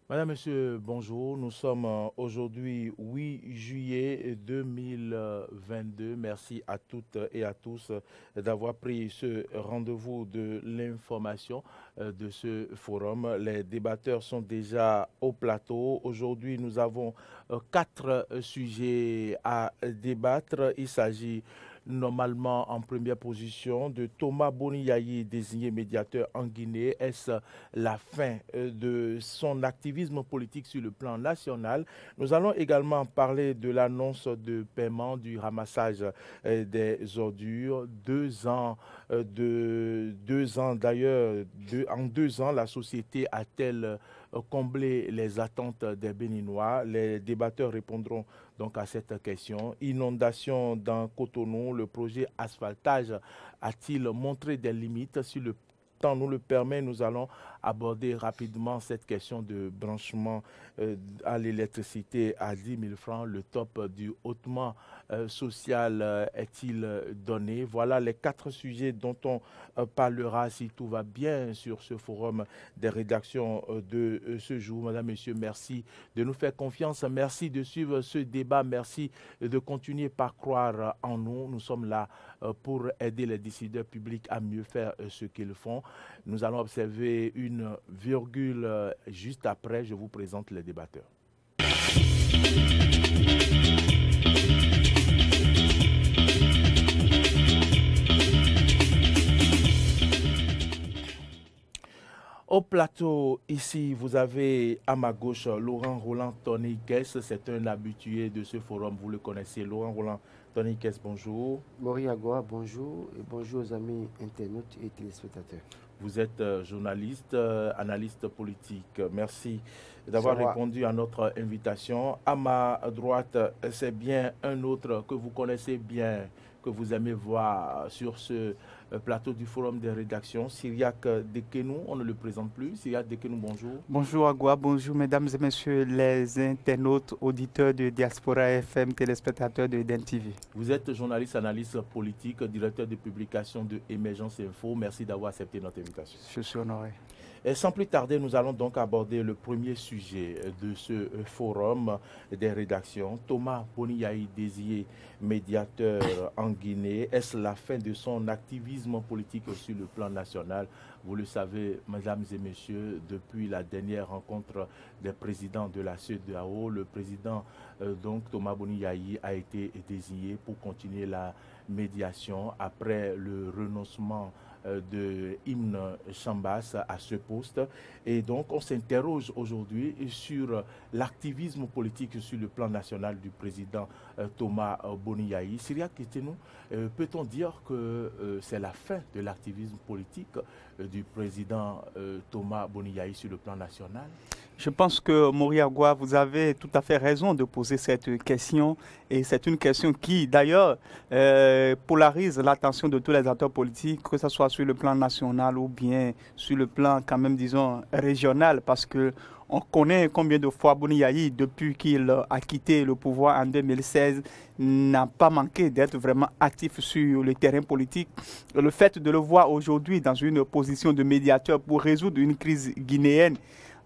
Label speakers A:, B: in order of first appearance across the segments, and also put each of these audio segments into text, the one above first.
A: Madame, Monsieur, bonjour. Nous sommes aujourd'hui 8 juillet 2022. Merci à toutes et à tous d'avoir pris ce rendez-vous de l'information de ce forum. Les débatteurs sont déjà au plateau. Aujourd'hui, nous avons quatre sujets à débattre. Il s'agit normalement en première position de Thomas Boniyayi, désigné médiateur en Guinée. Est-ce la fin de son activisme politique sur le plan national? Nous allons également parler de l'annonce de paiement du ramassage des ordures. 2 ans, d'ailleurs, en 2 ans, la société a-t-elle comblé les attentes des Béninois? Les débatteurs répondront donc à cette question. Inondation dans Cotonou, le projet asphaltage a-t-il montré des limites? Si le temps nous le permet, nous allons aborder rapidement cette question de branchement à l'électricité à 10 000 francs. Le top du hautement social est-il donné? Voilà les quatre sujets dont on parlera, si tout va bien, sur ce forum des rédactions de ce jour. Madame, Monsieur, merci de nous faire confiance. Merci de suivre ce débat. Merci de continuer par croire en nous. Nous sommes là pour aider les décideurs publics à mieux faire ce qu'ils font. Nous allons observer une virgule juste après. Je vous présente les débatteurs. Au plateau, ici, vous avez à ma gauche Laurent Roland Tony-Kess. C'est un habitué de ce forum, vous le connaissez. Laurent Roland Tony-Kess, bonjour.
B: Maurice Agoa, bonjour et bonjour aux amis internautes et téléspectateurs.
A: Vous êtes journaliste, analyste politique. Merci d'avoir répondu à notre invitation. À ma droite, c'est bien un autre que vous connaissez bien, que vous aimez voir sur ce plateau du Forum des rédactions, Syriac Dekenou. On ne le présente plus. Syriac Dekenou, bonjour.
C: Bonjour Agua, bonjour mesdames et messieurs les internautes, auditeurs de Diaspora FM, téléspectateurs de EDEN TV.
A: Vous êtes journaliste, analyste politique, directeur de publication de Émergence Info. Merci d'avoir accepté notre invitation.
C: Je suis honoré.
A: Et sans plus tarder, nous allons donc aborder le premier sujet de ce forum des rédactions. Thomas Boniyayi, désigné médiateur en Guinée, est-ce la fin de son activisme politique sur le plan national? Vous le savez, mesdames et messieurs, depuis la dernière rencontre des présidents de la CEDEAO, le président donc Thomas Boniyayi a été désigné pour continuer la médiation après le renoncement de Ibn Chambas à ce poste. Et donc, on s'interroge aujourd'hui sur l'activisme politique sur le plan national du président Thomas Boniyayi. Syriac Dekenou, peut-on dire que c'est la fin de l'activisme politique du président Thomas Boniyayi sur le plan national?
C: Je pense que Maurice Agoa, vous avez tout à fait raison de poser cette question et c'est une question qui d'ailleurs polarise l'attention de tous les acteurs politiques, que ce soit sur le plan national ou bien sur le plan quand même disons régional, parce que on connaît combien de fois Boniyayi, depuis qu'il a quitté le pouvoir en 2016, n'a pas manqué d'être vraiment actif sur le terrain politique. Le fait de le voir aujourd'hui dans une position de médiateur pour résoudre une crise guinéenne,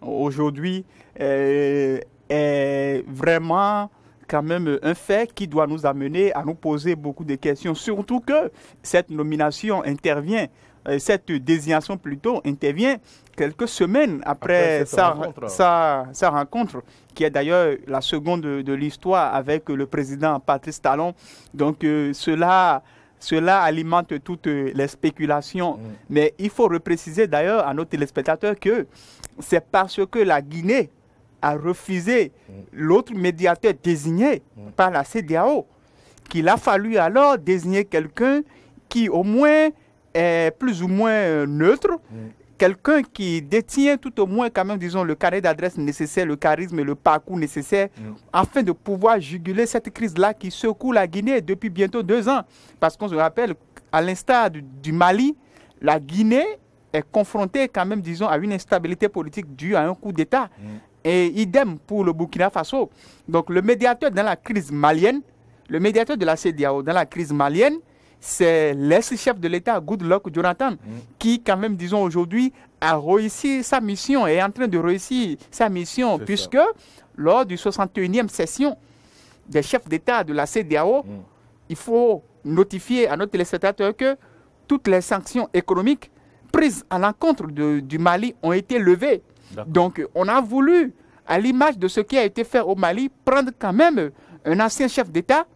C: aujourd'hui est vraiment quand même un fait qui doit nous amener à nous poser beaucoup de questions, surtout que cette nomination intervient, cette désignation plutôt intervient quelques semaines après sa rencontre, qui est d'ailleurs la seconde de l'histoire avec le président Patrice Talon. Donc cela alimente toutes les spéculations. Mais il faut repréciser d'ailleurs à nos téléspectateurs que c'est parce que la Guinée a refusé l'autre médiateur désigné par la CEDEAO qu'il a fallu alors désigner quelqu'un qui au moins est plus ou moins neutre, quelqu'un qui détient tout au moins quand même, disons, le carnet d'adresse nécessaire, le charisme et le parcours nécessaire afin de pouvoir juguler cette crise-là qui secoue la Guinée depuis bientôt 2 ans. Parce qu'on se rappelle, à l'instar du Mali, la Guinée est confrontée quand même, disons, à une instabilité politique due à un coup d'État. Et idem pour le Burkina Faso. Donc le médiateur dans la crise malienne, le médiateur de la CEDEAO dans la crise malienne, c'est l'ex-chef de l'État, Goodluck Jonathan, qui quand même, disons aujourd'hui, a réussi sa mission, est en train de réussir sa mission, puisque lors du 61e session des chefs d'État de la CEDEAO, il faut notifier à nos téléspectateurs que toutes les sanctions économiques prises à l'encontre du Mali ont été levées. Donc, on a voulu, à l'image de ce qui a été fait au Mali, prendre quand même un ancien chef d'État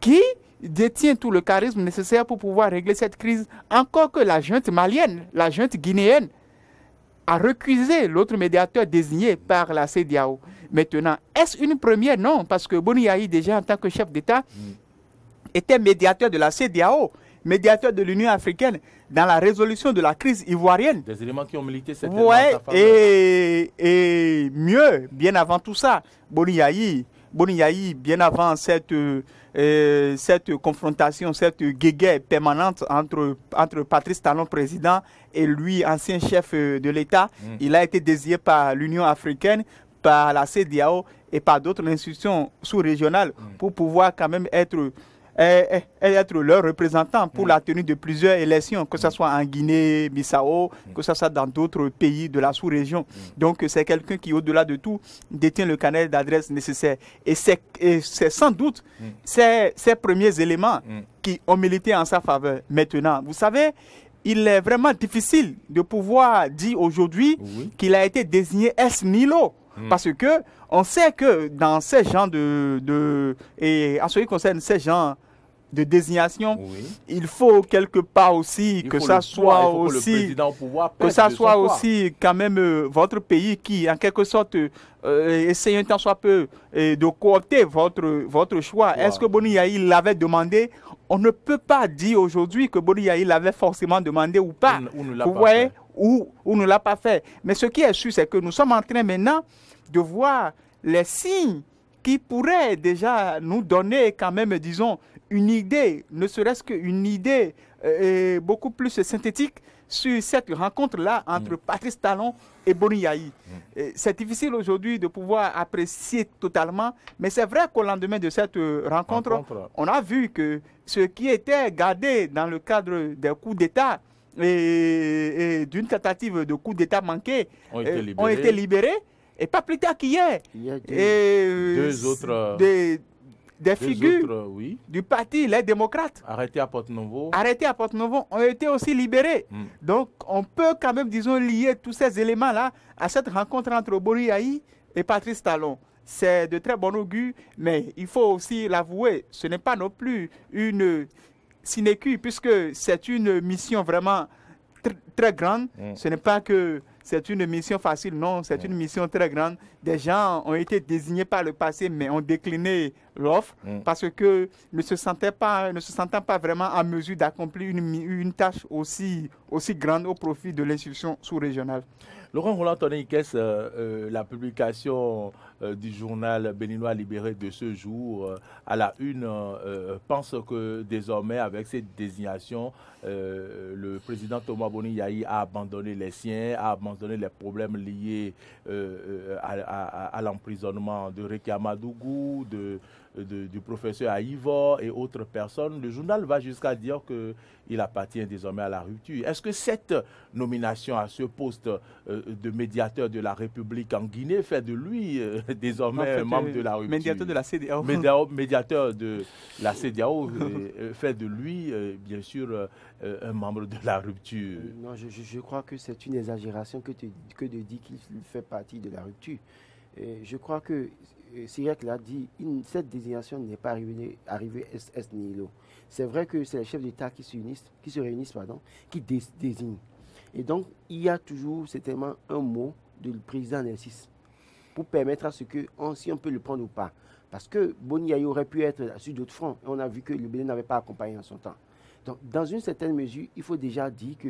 C: qui détient tout le charisme nécessaire pour pouvoir régler cette crise, encore que la junte malienne, la junte guinéenne, a recusé l'autre médiateur désigné par la CEDEAO. Maintenant, est-ce une première? Non, parce que Boni Yayi, déjà en tant que chef d'État, était médiateur de la CEDEAO, médiateur de l'Union africaine dans la résolution de la crise ivoirienne.
A: Des éléments qui ont milité cette faveur.
C: Et mieux, bien avant tout ça, Boni Yayi, bien avant cette confrontation, cette guéguerre permanente entre Patrice Talon, président, et lui, ancien chef de l'État, il a été désigné par l'Union africaine, par la CEDEAO et par d'autres institutions sous-régionales pour pouvoir quand même être leur représentant pour la tenue de plusieurs élections, que ce soit en Guinée-Bissau, que ce soit dans d'autres pays de la sous-région. Donc c'est quelqu'un qui, au-delà de tout, détient le canal d'adresse nécessaire. Et c'est sans doute ces premiers éléments qui ont milité en sa faveur. Maintenant, vous savez, il est vraiment difficile de pouvoir dire aujourd'hui qu'il a été désigné ex nihilo. Parce que on sait que dans ces genres et en ce qui concerne ces genres de désignation, il faut quelque part aussi que ça soit aussi quand même votre pays qui, en quelque sorte, essaye un tant soit peu de coopter votre choix. Est-ce que Boni Yayi l'avait demandé? On ne peut pas dire aujourd'hui que Boni Yayi l'avait forcément demandé ou pas. Ou ne l'a pas fait. Mais ce qui est sûr, c'est que nous sommes en train maintenant de voir les signes qui pourraient déjà nous donner quand même, disons, une idée, ne serait-ce qu'une idée beaucoup plus synthétique sur cette rencontre-là entre Patrice Talon et Boni Yayi. C'est difficile aujourd'hui de pouvoir apprécier totalement, mais c'est vrai qu'au lendemain de cette rencontre, on a vu que ce qui était gardé dans le cadre des coups d'État et d'une tentative de coup d'État manqué ont été libérés. Et pas plus tard qu'hier, des figures du parti, les démocrates,
A: arrêtés à Porto-Novo,
C: ont été aussi libérés. Donc, on peut quand même, disons, lier tous ces éléments-là à cette rencontre entre Boni Yayi et Patrice Talon. C'est de très bon augure, mais il faut aussi l'avouer, ce n'est pas non plus une sinécure, puisque c'est une mission vraiment très grande. Ce n'est pas que c'est une mission facile, non, c'est une mission très grande. Des gens ont été désignés par le passé, mais ont décliné l'offre parce que ne se sentant pas vraiment en mesure d'accomplir une tâche aussi grande au profit de l'institution sous-régionale.
A: Laurent Roland-Tonné-Ikes, la publication du journal béninois Libéré de ce jour, à la une, pense que désormais, avec cette désignation, le président Thomas Boni Yayi a abandonné les siens, a abandonné les problèmes liés à l'emprisonnement de Réki Amadougou, du professeur Aïvor et autres personnes. Le journal va jusqu'à dire qu'il appartient désormais à la rupture. Est-ce que cette nomination à ce poste de médiateur de la République en Guinée fait de lui désormais membre de la rupture?
C: Médiateur de la CEDEAO.
A: Médiateur de la CEDEAO fait de lui, bien sûr, un membre de la rupture.
B: Non, je crois que c'est une exagération que de dire qu'il fait partie de la rupture. Et je crois que Cyriac l'a dit, cette désignation n'est pas arrivée ex nihilo. C'est vrai que c'est les chefs d'État qui se réunissent, qui désignent. Et donc, il y a toujours certainement un mot du président Nessis pour permettre à ce que, si on peut le prendre ou pas. Parce que Boni Yayi aurait pu être sur d'autres fronts. Et on a vu que le Bénin n'avait pas accompagné en son temps. Donc, dans une certaine mesure, il faut déjà dire que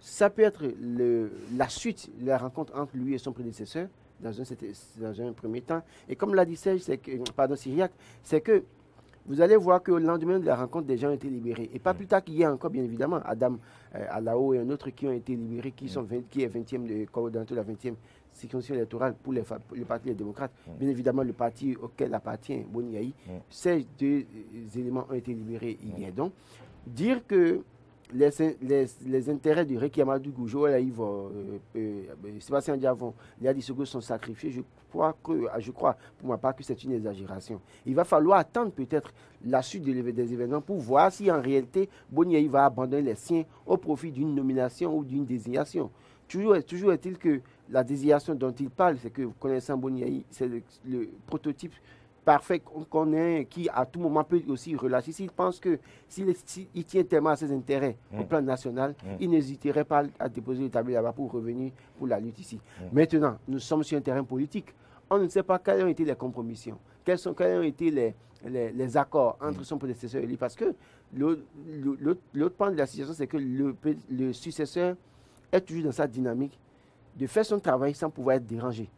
B: ça peut être la suite, la rencontre entre lui et son prédécesseur, dans un premier temps. Et comme l'a dit Cyriac, c'est que vous allez voir qu'au lendemain de la rencontre, des gens ont été libérés. Et pas plus tard qu'hier encore, bien évidemment, Adam Alao et un autre qui ont été libérés, qui est 20e coordonnateur de la 20e circonscription électorale pour le parti des démocrates. Bien évidemment, le parti auquel appartient Boni Yayi. Ces deux éléments ont été libérés hier. Donc, dire que les intérêts de Réki Amadou Goujo et Sébastien Diavon, Léa Dissoko sont sacrifiés, je crois pour ma part que c'est une exagération. Il va falloir attendre peut-être la suite des événements pour voir si en réalité Boni Yayi va abandonner les siens au profit d'une nomination ou d'une désignation. Toujours est-il que la désignation dont il parle, c'est que connaissant Boni Yayi, c'est le prototype parfait qu'on ait, qui à tout moment peut aussi relâcher. S'il pense que s'il tient tellement à ses intérêts au plan national, il n'hésiterait pas à déposer le tableau là-bas pour revenir pour la lutte ici. Maintenant, nous sommes sur un terrain politique. On ne sait pas quelles ont été les compromissions, quels ont été les accords entre son prédécesseur et lui, parce que l'autre point de la situation, c'est que le successeur est toujours dans sa dynamique de faire son travail sans pouvoir être dérangé.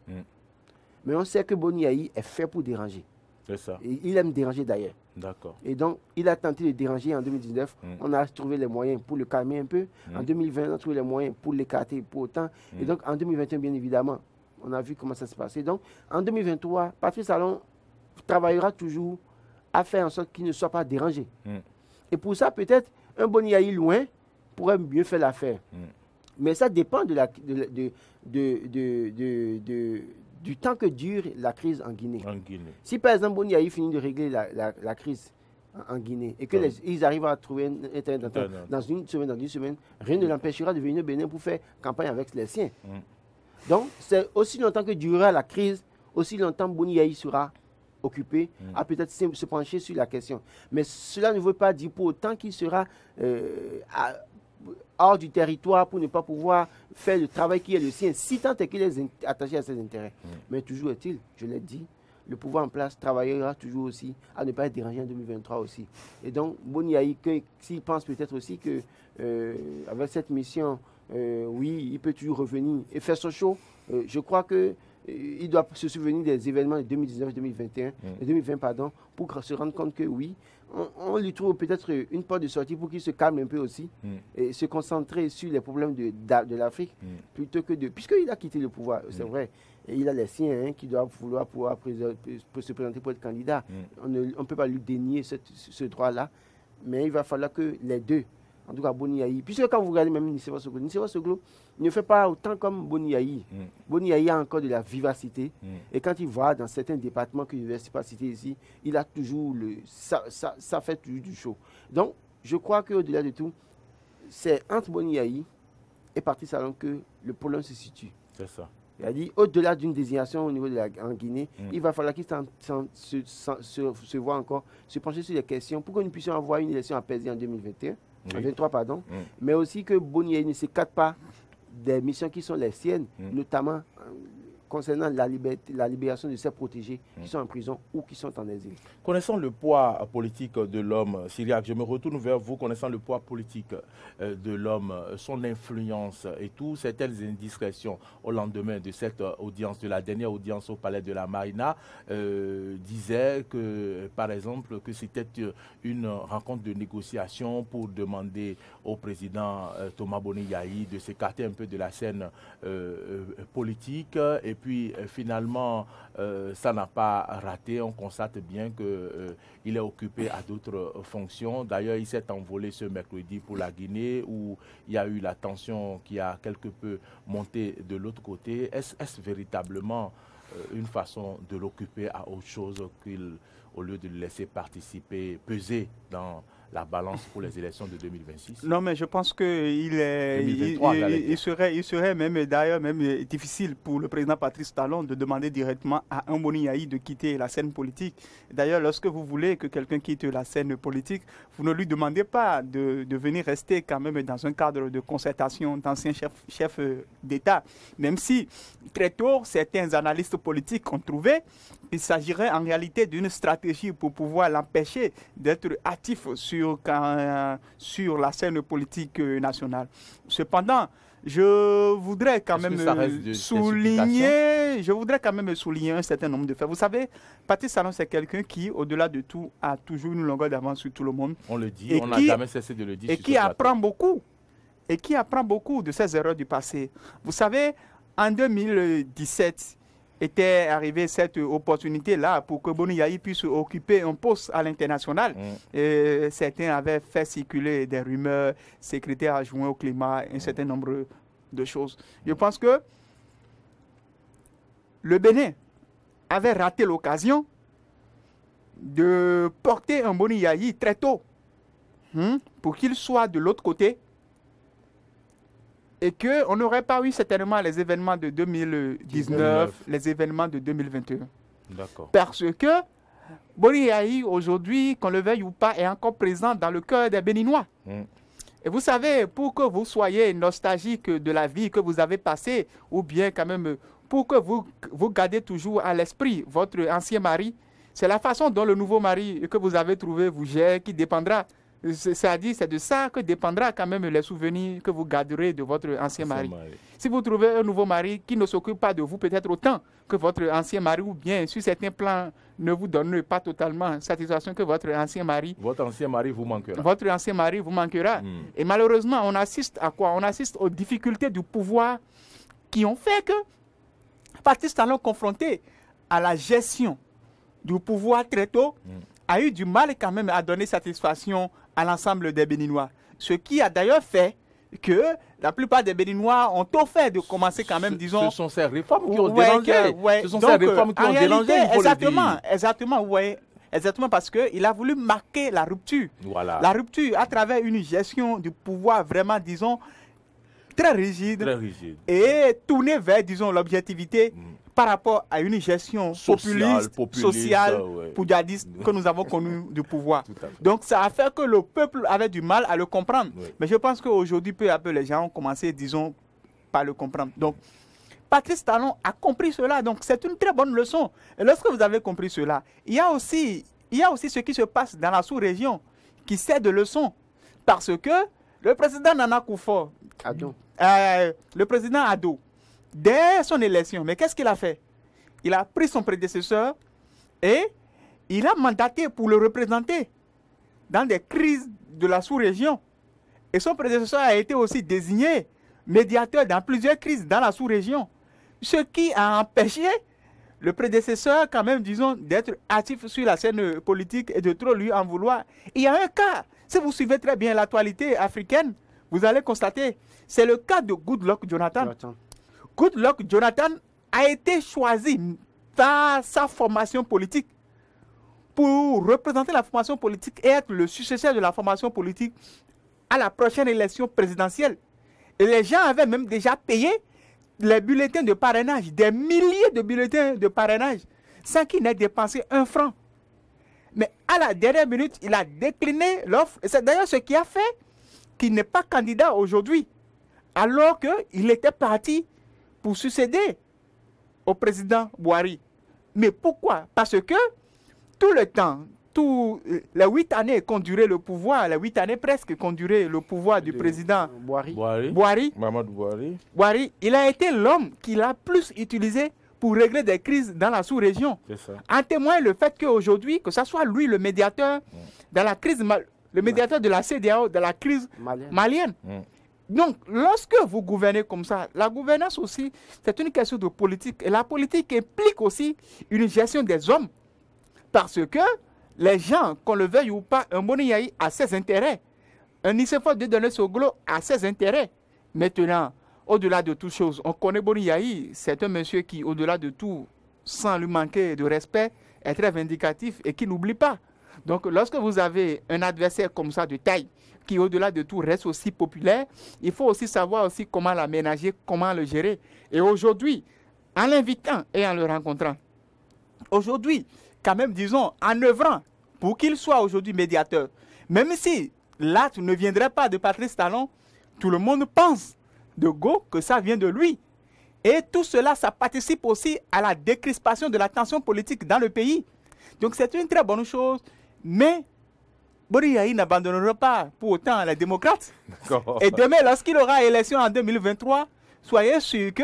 B: Mais on sait que Boni Yayi est fait pour déranger.
A: C'est ça.
B: Et il aime déranger d'ailleurs.
A: D'accord.
B: Et donc, il a tenté de déranger en 2019. On a trouvé les moyens pour le calmer un peu. En 2020, on a trouvé les moyens pour l'écarter pour autant. Et donc, en 2021, bien évidemment, on a vu comment ça se passait. Donc, en 2023, Patrice Talon travaillera toujours à faire en sorte qu'il ne soit pas dérangé. Et pour ça, peut-être, un Boni Yayi loin pourrait mieux faire l'affaire. Mais ça dépend du temps que dure la crise en Guinée. Si par exemple Boni Yayi finit de régler la crise en Guinée et qu'ils arrivent à trouver un terrain d'entente dans une semaine, rien ne l'empêchera de venir au Bénin pour faire campagne avec les siens. Donc, c'est aussi longtemps que durera la crise, aussi longtemps Boni Yayi sera occupé à peut-être se pencher sur la question. Mais cela ne veut pas dire pour autant qu'il sera hors du territoire pour ne pas pouvoir faire le travail qui est le sien, si tant est qu'il est attaché à ses intérêts. Mais toujours est-il, je l'ai dit, le pouvoir en place travaillera toujours aussi à ne pas être dérangé en 2023 aussi. Et donc, Boni Yayi, s'il pense peut-être aussi que avec cette mission, oui, il peut toujours revenir et faire son show, je crois que il doit se souvenir des événements de 2019-2020, pardon, pour se rendre compte que oui, on lui trouve peut-être une porte de sortie pour qu'il se calme un peu aussi et se concentrer sur les problèmes de l'Afrique plutôt que de... Puisqu'il a quitté le pouvoir, c'est vrai, et il a les siens qui doivent vouloir pouvoir se présenter pour être candidat. On ne peut pas lui dénier ce droit-là, mais il va falloir que les deux, en tout cas Boni Yayi, puisque quand vous regardez même Nicéphore Soglo ne fait pas autant comme Boni Yayi. Boni Yayi a encore de la vivacité. Et quand il va dans certains départements que je ne vais pas citer ici, il a toujours ça fait toujours du show. Donc, je crois qu'au-delà de tout, c'est entre Boni Yayi et Patrice Talon que le problème se situe.
A: C'est ça.
B: Il a dit, au-delà d'une désignation au niveau en Guinée, il va falloir qu'il se voit encore, se pencher sur les questions pour que nous puissions avoir une élection apaisée en 2021. En 23, pardon, mais aussi que Boni Yayi ne s'écarte pas des missions qui sont les siennes, notamment concernant la libération de ces protégés qui sont en prison ou qui sont en exil.
A: Connaissant le poids politique de l'homme, Cyriaque, je me retourne vers vous, connaissant le poids politique de l'homme, son influence et tout, certaines indiscrétions au lendemain de cette audience, de la dernière audience au palais de la Marina, disaient que, par exemple, que c'était une rencontre de négociation pour demander au président Thomas Boni Yayi de s'écarter un peu de la scène politique et puis finalement ça n'a pas raté. On constate bien qu'il est occupé à d'autres fonctions. D'ailleurs, il s'est envolé ce mercredi pour la Guinée où il y a eu la tension qui a quelque peu monté de l'autre côté. Est-ce véritablement une façon de l'occuper à autre chose qu'au lieu de le laisser participer, peser dans la balance pour les élections de 2026?
C: Non, mais je pense qu'il serait même d'ailleurs difficile pour le président Patrice Talon de demander directement à un Boni Yayi de quitter la scène politique. D'ailleurs, lorsque vous voulez que quelqu'un quitte la scène politique, vous ne lui demandez pas de venir rester quand même dans un cadre de concertation d'anciens chefs d'État. Même si, très tôt, certains analystes politiques ont trouvé qu'il s'agirait en réalité d'une stratégie pour pouvoir l'empêcher d'être actif sur la scène politique nationale. Cependant, je voudrais quand même souligner un certain nombre de faits. Vous savez, Patrice Talon, c'est quelqu'un qui, au-delà de tout, a toujours une longueur d'avance sur tout le monde.
A: On le dit, on n'a jamais cessé de le dire.
C: Et qui apprend beaucoup. Et qui apprend beaucoup de ses erreurs du passé. Vous savez, en 2017, était arrivée cette opportunité-là pour que Boni Yayi puisse occuper un poste à l'international. Certains avaient fait circuler des rumeurs, secrétaire adjoint au climat, un certain nombre de choses. Je pense que le Bénin avait raté l'occasion de porter un Boni Yayi très tôt pour qu'il soit de l'autre côté et qu'on n'aurait pas eu certainement les événements de 2019, les événements de 2021.
A: D'accord.
C: Parce que Boni Yayi, aujourd'hui, qu'on le veuille ou pas, est encore présent dans le cœur des Béninois. Et vous savez, pour que vous soyez nostalgique de la vie que vous avez passée, ou bien quand même, pour que vous gardez toujours à l'esprit votre ancien mari, c'est la façon dont le nouveau mari que vous avez trouvé vous gère qui dépendra. C'est-à-dire, c'est de ça que dépendra quand même les souvenirs que vous garderez de votre ancien mari. Si vous trouvez un nouveau mari qui ne s'occupe pas de vous peut-être autant que votre ancien mari, ou bien sur certains plans ne vous donne pas totalement satisfaction que votre ancien mari
A: vous manquera.
C: Votre ancien mari vous manquera. Et malheureusement, on assiste à quoi? On assiste aux difficultés du pouvoir qui ont fait que Patrice Talon, confronté à la gestion du pouvoir très tôt, a eu du mal quand même à donner satisfaction à l'ensemble des Béninois. Ce qui a d'ailleurs fait que la plupart des Béninois ont tout fait de commencer quand même, disons...
A: Ce sont ces réformes qui ont dérangé. Ce sont ces réformes qui ont dérangé, il faut le dire.
C: Exactement, parce qu'il a voulu marquer la rupture.
A: Voilà.
C: La rupture à travers une gestion du pouvoir vraiment, disons, très rigide. Et tournée vers, disons, l'objectivité par rapport à une gestion populiste, sociale, poujadiste que nous avons connue du pouvoir. Donc ça a fait que le peuple avait du mal à le comprendre. Mais je pense qu'aujourd'hui, peu à peu, les gens ont commencé, disons, par le comprendre. Donc, Patrice Talon a compris cela. Donc, c'est une très bonne leçon. Et lorsque vous avez compris cela, il y a aussi ce qui se passe dans la sous-région qui sert de leçon. Parce que le président Nana Akufo, le président Ado, dès son élection, mais qu'est-ce qu'il a fait? Il a pris son prédécesseur et il a mandaté pour le représenter dans des crises de la sous-région. Et son prédécesseur a été aussi désigné médiateur dans plusieurs crises dans la sous-région. Ce qui a empêché le prédécesseur, quand même, disons, d'être actif sur la scène politique et de trop lui en vouloir. Il y a un cas, si vous suivez très bien l'actualité africaine, vous allez constater, c'est le cas de Goodluck Jonathan. Goodluck Jonathan a été choisi par sa formation politique pour représenter la formation politique et être le successeur de la formation politique à la prochaine élection présidentielle. Et les gens avaient même déjà payé les bulletins de parrainage, des milliers de bulletins de parrainage, sans qu'il n'ait dépensé un franc. Mais à la dernière minute, il a décliné l'offre. Et c'est d'ailleurs ce qui a fait qu'il n'est pas candidat aujourd'hui, alors qu'il était parti pour succéder au président Boari. Mais pourquoi? Parce que tout le temps, les 8 années qu'ont duré le pouvoir, les 8 années presque qu'ont duré le pouvoir du président
A: Mamadou Boari,
C: il a été l'homme qu'il a plus utilisé pour régler des crises dans la sous-région. En témoigne le fait qu'aujourd'hui, que ce soit lui le médiateur dans la crise, le médiateur de la CEDEAO, de la crise malienne. Donc, lorsque vous gouvernez comme ça, la gouvernance aussi, c'est une question de politique. Et la politique implique aussi une gestion des hommes. Parce que les gens, qu'on le veuille ou pas, un Boni Yayi a ses intérêts. Un Nicéphore de Denis Soglo a ses intérêts. Maintenant, au-delà de toute chose, on connaît Boni Yayi, c'est un monsieur qui, au-delà de tout, sans lui manquer de respect, est très vindicatif et qui n'oublie pas. Donc, lorsque vous avez un adversaire comme ça de taille, qui au-delà de tout reste aussi populaire, il faut aussi savoir aussi comment l'aménager, comment le gérer. Et aujourd'hui, en l'invitant et en le rencontrant, aujourd'hui, quand même, disons, en œuvrant pour qu'il soit aujourd'hui médiateur, même si l'acte ne viendrait pas de Patrice Talon, tout le monde pense de go que ça vient de lui. Et tout cela, ça participe aussi à la décrispation de la tension politique dans le pays. Donc c'est une très bonne chose, mais Boni Yayi n'abandonnera pas pour autant les démocrates. Et demain, lorsqu'il aura élection en 2023, soyez sûr que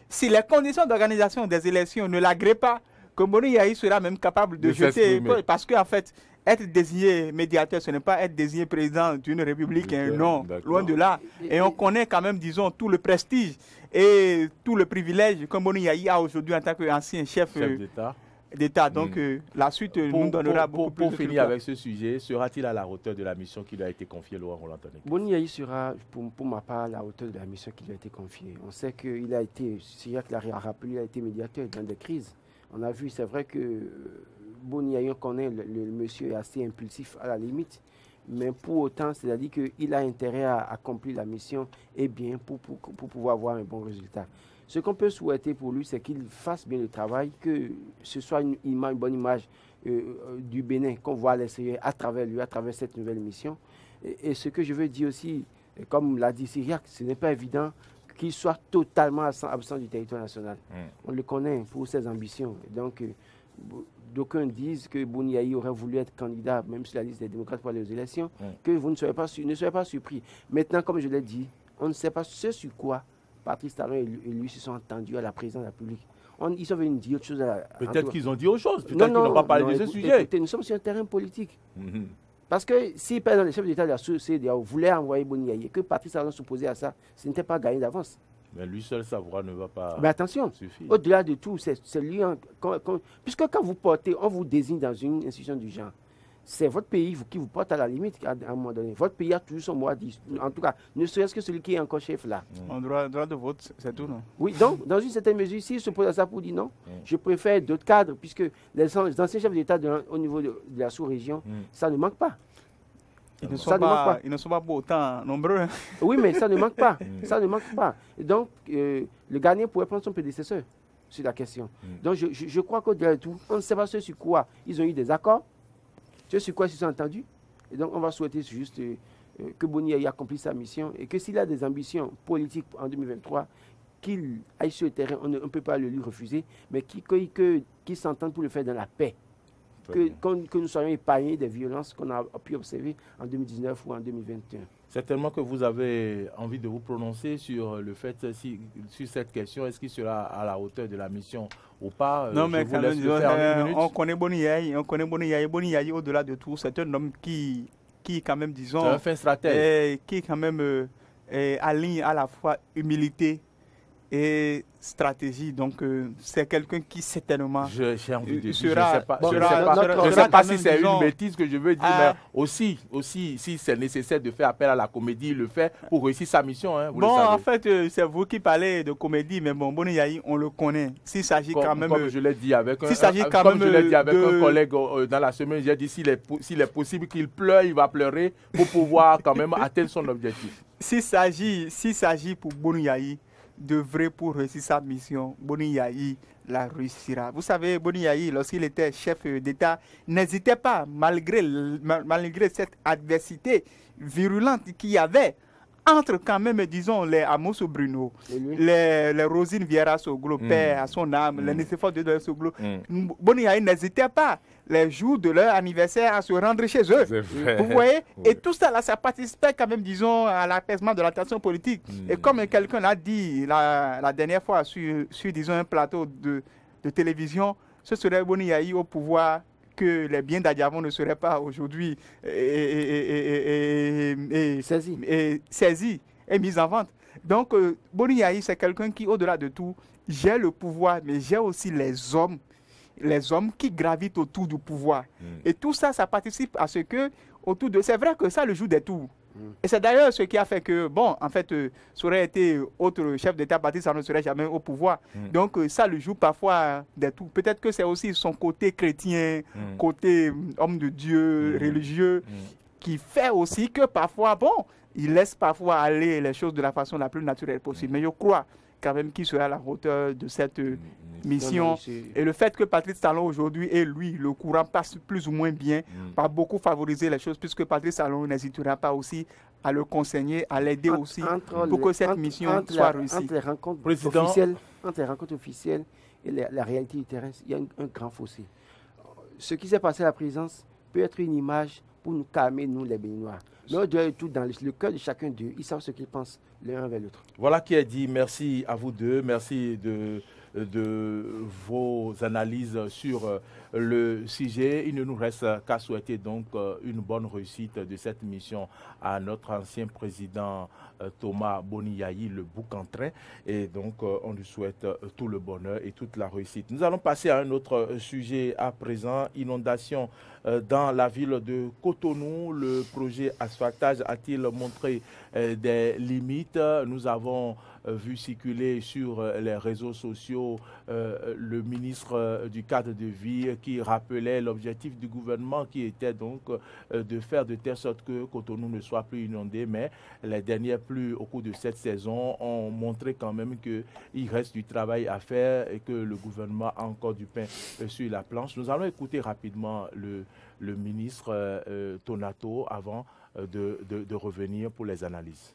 C: si les conditions d'organisation des élections ne l'agréent pas, que Boni Yayi sera même capable de jeter, parce qu'en fait, être désigné médiateur, ce n'est pas être désigné président d'une république, non, loin de là. Et on connaît quand même, disons, tout le prestige et tout le privilège que Boni Yayi a aujourd'hui en tant qu'ancien chef d'État. Donc, la suite nous donnera beaucoup plus de
A: Pour finir avec ce sujet, sera-t-il à la hauteur de la mission qui lui a été confiée, Laurent Roland-Taneke?
B: Boni Yayi sera, pour ma part, à la hauteur de la mission qui lui a été confiée. On sait qu'il a été, Cyriaque l'a rappelé, il a été médiateur dans des crises. On a vu, c'est vrai que Boni Yayi, on connaît, le monsieur est assez impulsif à la limite, mais pour autant, c'est-à-dire qu'il a intérêt à accomplir la mission et bien pour pouvoir avoir un bon résultat. Ce qu'on peut souhaiter pour lui, c'est qu'il fasse bien le travail, que ce soit une bonne image du Bénin qu'on voit à l'extérieur à travers lui, à travers cette nouvelle mission. Et ce que je veux dire aussi, comme l'a dit Cyriaque, ce n'est pas évident qu'il soit totalement absent du territoire national. On le connaît pour ses ambitions. Donc, d'aucuns disent que Boni Yayi aurait voulu être candidat, même sur la liste des démocrates pour les élections, que vous ne soyez pas surpris. Maintenant, comme je l'ai dit, on ne sait pas ce sur quoi Patrice Talon et lui se sont entendus à la présidence de la République. Ils sont venus dire autre chose.
A: Peut-être qu'ils ont dit autre chose, peut-être qu'ils n'ont pas parlé de ce sujet.
B: Écoutez, nous sommes sur un terrain politique. Parce que si, par exemple, les chefs d'État de la CEDEAO voulaient envoyer Boni Yayi, que Patrice Talon s'opposait à ça, ce n'était pas gagné d'avance.
A: Mais lui seul savoir ne va pas.
B: Mais attention, au-delà de tout, c'est lui. Puisque quand vous portez, on vous désigne dans une institution du genre. C'est votre pays qui vous porte à la limite à un moment donné. Votre pays a toujours son mot à dire. En tout cas, ne serait-ce que celui qui est encore chef là.
C: En droit de vote, c'est tout, non?
B: Oui, donc, dans une certaine mesure, s'il se pose à ça pour dire non, je préfère d'autres cadres, puisque les anciens chefs d'État au niveau de la sous-région, ça ne manque pas.
C: Ils ne sont pas pour autant nombreux.
B: Oui, mais ça ne manque pas. Ça ne manque pas. Et donc, le Ghanéen pourrait prendre son prédécesseur sur la question. Donc, je crois qu'au-delà de tout, on ne sait pas ce sur quoi ils ont eu des accords. Tu sais sur quoi ils se sont entendus. Et donc, on va souhaiter juste que Boni Yayi accomplisse sa mission et que s'il a des ambitions politiques en 2023, qu'il aille sur le terrain, on ne peut pas le lui refuser, mais qu'il s'entende pour le faire dans la paix. Que nous soyons épargnés des violences qu'on a pu observer en 2019 ou en 2021.
A: Certainement que vous avez envie de vous prononcer sur le fait, sur cette question, est-ce qu'il sera à la hauteur de la mission ou pas?
C: Non, mais quand même, on connaît Boni Yayi, Boni Yayi, au-delà de tout, c'est un homme qui quand même, disons...
A: C'est un fin stratège.
C: Qui quand même aligne à la fois humilité et stratégie. Donc, c'est quelqu'un qui certainement
A: j'ai envie de dire,
C: sera...
A: Je ne sais pas si c'est une bêtise que je veux dire, mais aussi, si c'est nécessaire de faire appel à la comédie, il le fait pour réussir sa mission. Hein,
C: bon, en fait, c'est vous qui parlez de comédie, mais bon, Boni Yayi, on le connaît. S'il s'agit quand même...
A: Comme je l'ai dit avec un collègue dans la semaine, j'ai dit s'il est possible qu'il pleure, il va pleurer pour pouvoir quand même atteindre son objectif.
C: S'il s'agit pour Boni Yayi devrait pour réussir sa mission, Boni Yayi la réussira. Vous savez, Boni Yayi, lorsqu'il était chef d'État, n'hésitait pas, malgré cette adversité virulente qu'il y avait entre quand même, disons, les Amos Bruno, les Rosine Vieira Soglo, père à son âme, les Nicéphore de Soglo, Boni Yayi n'hésitait pas les jours de leur anniversaire à se rendre chez eux. Vous voyez? Et tout ça, là, ça participait quand même, disons, à l'apaisement de la tension politique. Et comme quelqu'un l'a dit la dernière fois sur, disons, un plateau de télévision, ce serait Boni Yayi au pouvoir que les biens d'Adiavon ne seraient pas aujourd'hui saisis et mis en vente. Donc, Boni Yayi, c'est quelqu'un qui, au-delà de tout, j'ai le pouvoir, mais j'ai aussi les hommes qui gravitent autour du pouvoir. Et tout ça, ça participe à ce que, autour de... C'est vrai que ça, le joue des tours. Et c'est d'ailleurs ce qui a fait que, bon, en fait, ça aurait été autre chef d'État, ça ne serait jamais au pouvoir. Donc, ça le joue parfois des tours. Peut-être que c'est aussi son côté chrétien, côté homme de Dieu, religieux, qui fait aussi que parfois, bon, il laisse parfois aller les choses de la façon la plus naturelle possible. Mais je crois quand même qu'il sera à la hauteur de cette mission. Et le fait que Patrice Talon aujourd'hui et lui, le courant passe plus ou moins bien, va beaucoup favoriser les choses, puisque Patrice Talon n'hésitera pas aussi à le conseiller, à l'aider aussi pour que cette mission soit réussie.
B: Entre les rencontres officielles et la réalité du terrain, il y a un grand fossé. Ce qui s'est passé à la présidence peut être une image pour nous calmer, nous les Béninois. Mais de tout dans le cœur de chacun d'eux, ils savent ce qu'ils pensent l'un vers l'autre.
A: Voilà qui est dit. Merci à vous deux. Merci de vos analyses sur le sujet. Il ne nous reste qu'à souhaiter donc une bonne réussite de cette mission à notre ancien président Thomas Boniyayi, le bouc en train. Et donc, on lui souhaite tout le bonheur et toute la réussite. Nous allons passer à un autre sujet à présent. Inondation dans la ville de Cotonou. Le projet asphaltage a-t-il montré des limites? Nous avons vu circuler sur les réseaux sociaux le ministre du cadre de vie qui rappelait l'objectif du gouvernement qui était donc de faire de telle sorte que Cotonou ne soit plus inondé. Mais les dernières pluies au cours de cette saison ont montré quand même qu'il reste du travail à faire et que le gouvernement a encore du pain sur la planche. Nous allons écouter rapidement le ministre Tonato avant de revenir pour les analyses.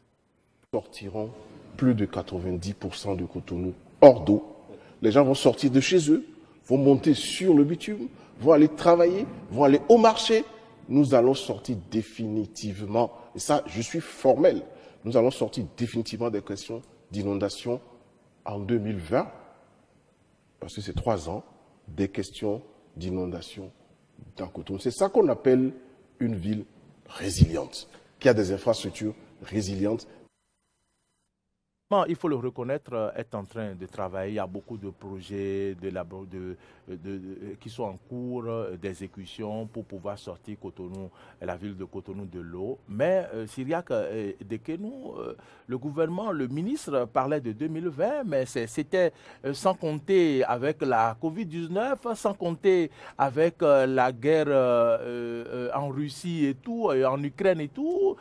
D: Sortiront plus de 90% de Cotonou hors d'eau. Les gens vont sortir de chez eux, vont monter sur le bitume, vont aller travailler, vont aller au marché. Nous allons sortir définitivement, et ça je suis formel, nous allons sortir définitivement des questions d'inondation en 2020, parce que c'est 3 ans, des questions d'inondation dans Cotonou. C'est ça qu'on appelle une ville résiliente, qui a des infrastructures résilientes.
A: Il faut le reconnaître, est en train de travailler. Il y a beaucoup de projets qui sont en cours d'exécution pour pouvoir sortir Cotonou, la ville de Cotonou de l'eau. Mais Cyriaque Dekenou, le gouvernement, le ministre parlait de 2020, mais c'était sans compter avec la Covid-19, sans compter avec la guerre en Russie et tout, et en Ukraine et tout.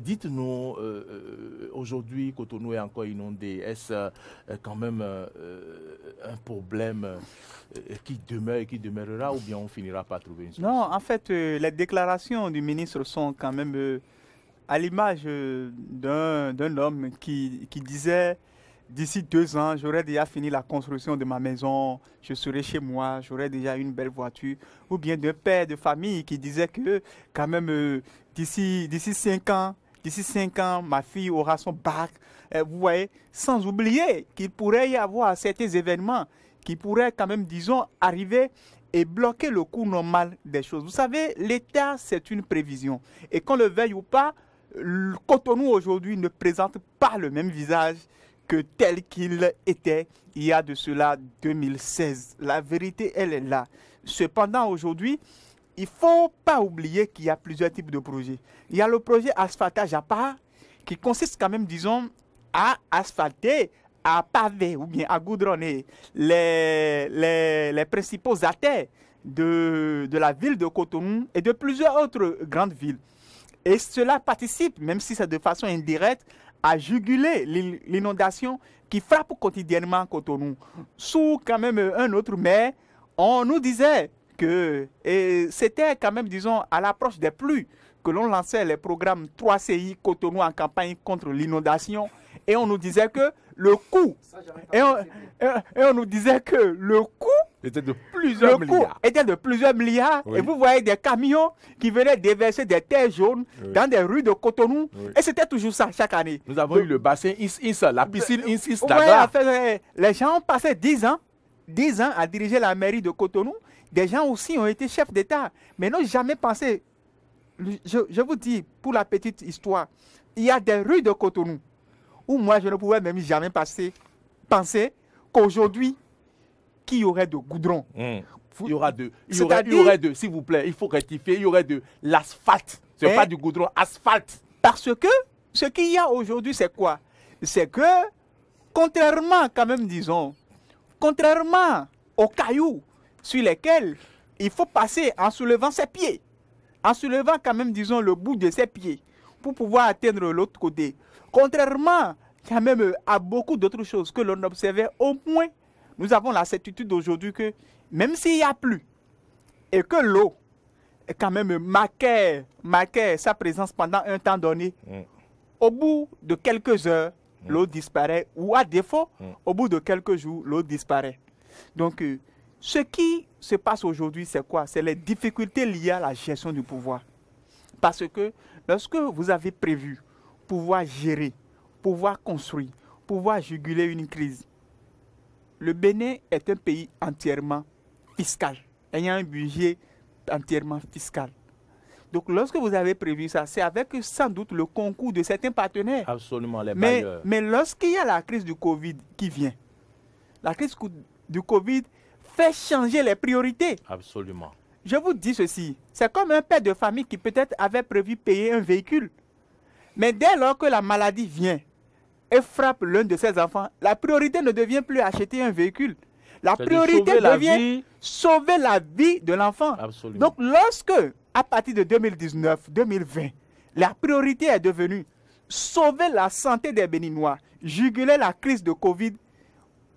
A: Dites-nous, aujourd'hui, Cotonou est encore inondé. Est-ce quand même un problème qui demeure et qui demeurera, ou bien on finira par trouver une solution?
C: Non, en fait, les déclarations du ministre sont quand même à l'image d'un homme qui disait d'ici 2 ans, j'aurai déjà fini la construction de ma maison, je serai chez moi, j'aurai déjà une belle voiture. Ou bien d'un père de famille qui disait que quand même d'ici 5 ans, ma fille aura son bac. Vous voyez, sans oublier qu'il pourrait y avoir certains événements qui pourraient quand même, disons, arriver et bloquer le cours normal des choses. Vous savez, l'État, c'est une prévision. Et qu'on le veuille ou pas, le Cotonou aujourd'hui ne présente pas le même visage que tel qu'il était il y a de cela 2016. La vérité, elle est là. Cependant, aujourd'hui, il ne faut pas oublier qu'il y a plusieurs types de projets. Il y a le projet asphaltage à part, qui consiste quand même, disons, à asphalter, à paver ou bien à goudronner les principaux artères de la ville de Cotonou et de plusieurs autres grandes villes. Et cela participe, même si c'est de façon indirecte, à juguler l'inondation qui frappe quotidiennement Cotonou. Sous quand même un autre maire, on nous disait que c'était quand même, disons, à l'approche des pluies que l'on lançait les programmes 3CI Cotonou en campagne contre l'inondation. Et on nous disait que le coût, on nous disait que le coût
A: était de plusieurs
C: milliards. Oui. Et vous voyez des camions qui venaient déverser des terres jaunes dans des rues de Cotonou. Oui. Et c'était toujours ça chaque année.
A: Nous avons eu le bassin Is, la piscine Is d'Agra.
C: Les gens ont passé 10 ans à diriger la mairie de Cotonou. Des gens aussi ont été chefs d'État, mais n'ont jamais pensé. Je vous dis, pour la petite histoire, il y a des rues de Cotonou où moi je ne pouvais même jamais penser qu'aujourd'hui, qu'il y aurait de goudron.
A: Il y aurait de, s'il vous plaît, il faut rectifier, il y aurait de l'asphalte. Ce n'est pas du goudron, asphalte.
C: Parce que ce qu'il y a aujourd'hui, c'est quoi? C'est que, contrairement quand même, disons, contrairement aux cailloux sur lesquels il faut passer en soulevant ses pieds, en soulevant quand même, disons, le bout de ses pieds pour pouvoir atteindre l'autre côté. Contrairement quand même à beaucoup d'autres choses que l'on observait, au moins, nous avons la certitude aujourd'hui que même s'il n'y a plus et que l'eau quand même marquait sa présence pendant un temps donné, au bout de quelques heures, l'eau disparaît, ou à défaut, au bout de quelques jours, l'eau disparaît. Donc, ce qui se passe aujourd'hui, c'est quoi? C'est les difficultés liées à la gestion du pouvoir. Parce que lorsque vous avez prévu pouvoir gérer, pouvoir construire, pouvoir juguler une crise, le Bénin est un pays entièrement fiscal, ayant un budget entièrement fiscal. Donc, lorsque vous avez prévu ça, c'est avec sans doute le concours de certains partenaires.
A: Absolument, les bailleurs.
C: Mais lorsqu'il y a la crise du Covid qui vient, la crise du Covid fait changer les priorités.
A: Absolument.
C: Je vous dis ceci, c'est comme un père de famille qui peut-être avait prévu payer un véhicule. Mais dès lors que la maladie vient et frappe l'un de ses enfants, la priorité ne devient plus acheter un véhicule. La priorité devient sauver la vie de l'enfant. Donc lorsque, à partir de 2019-2020, la priorité est devenue sauver la santé des Béninois, juguler la crise de Covid,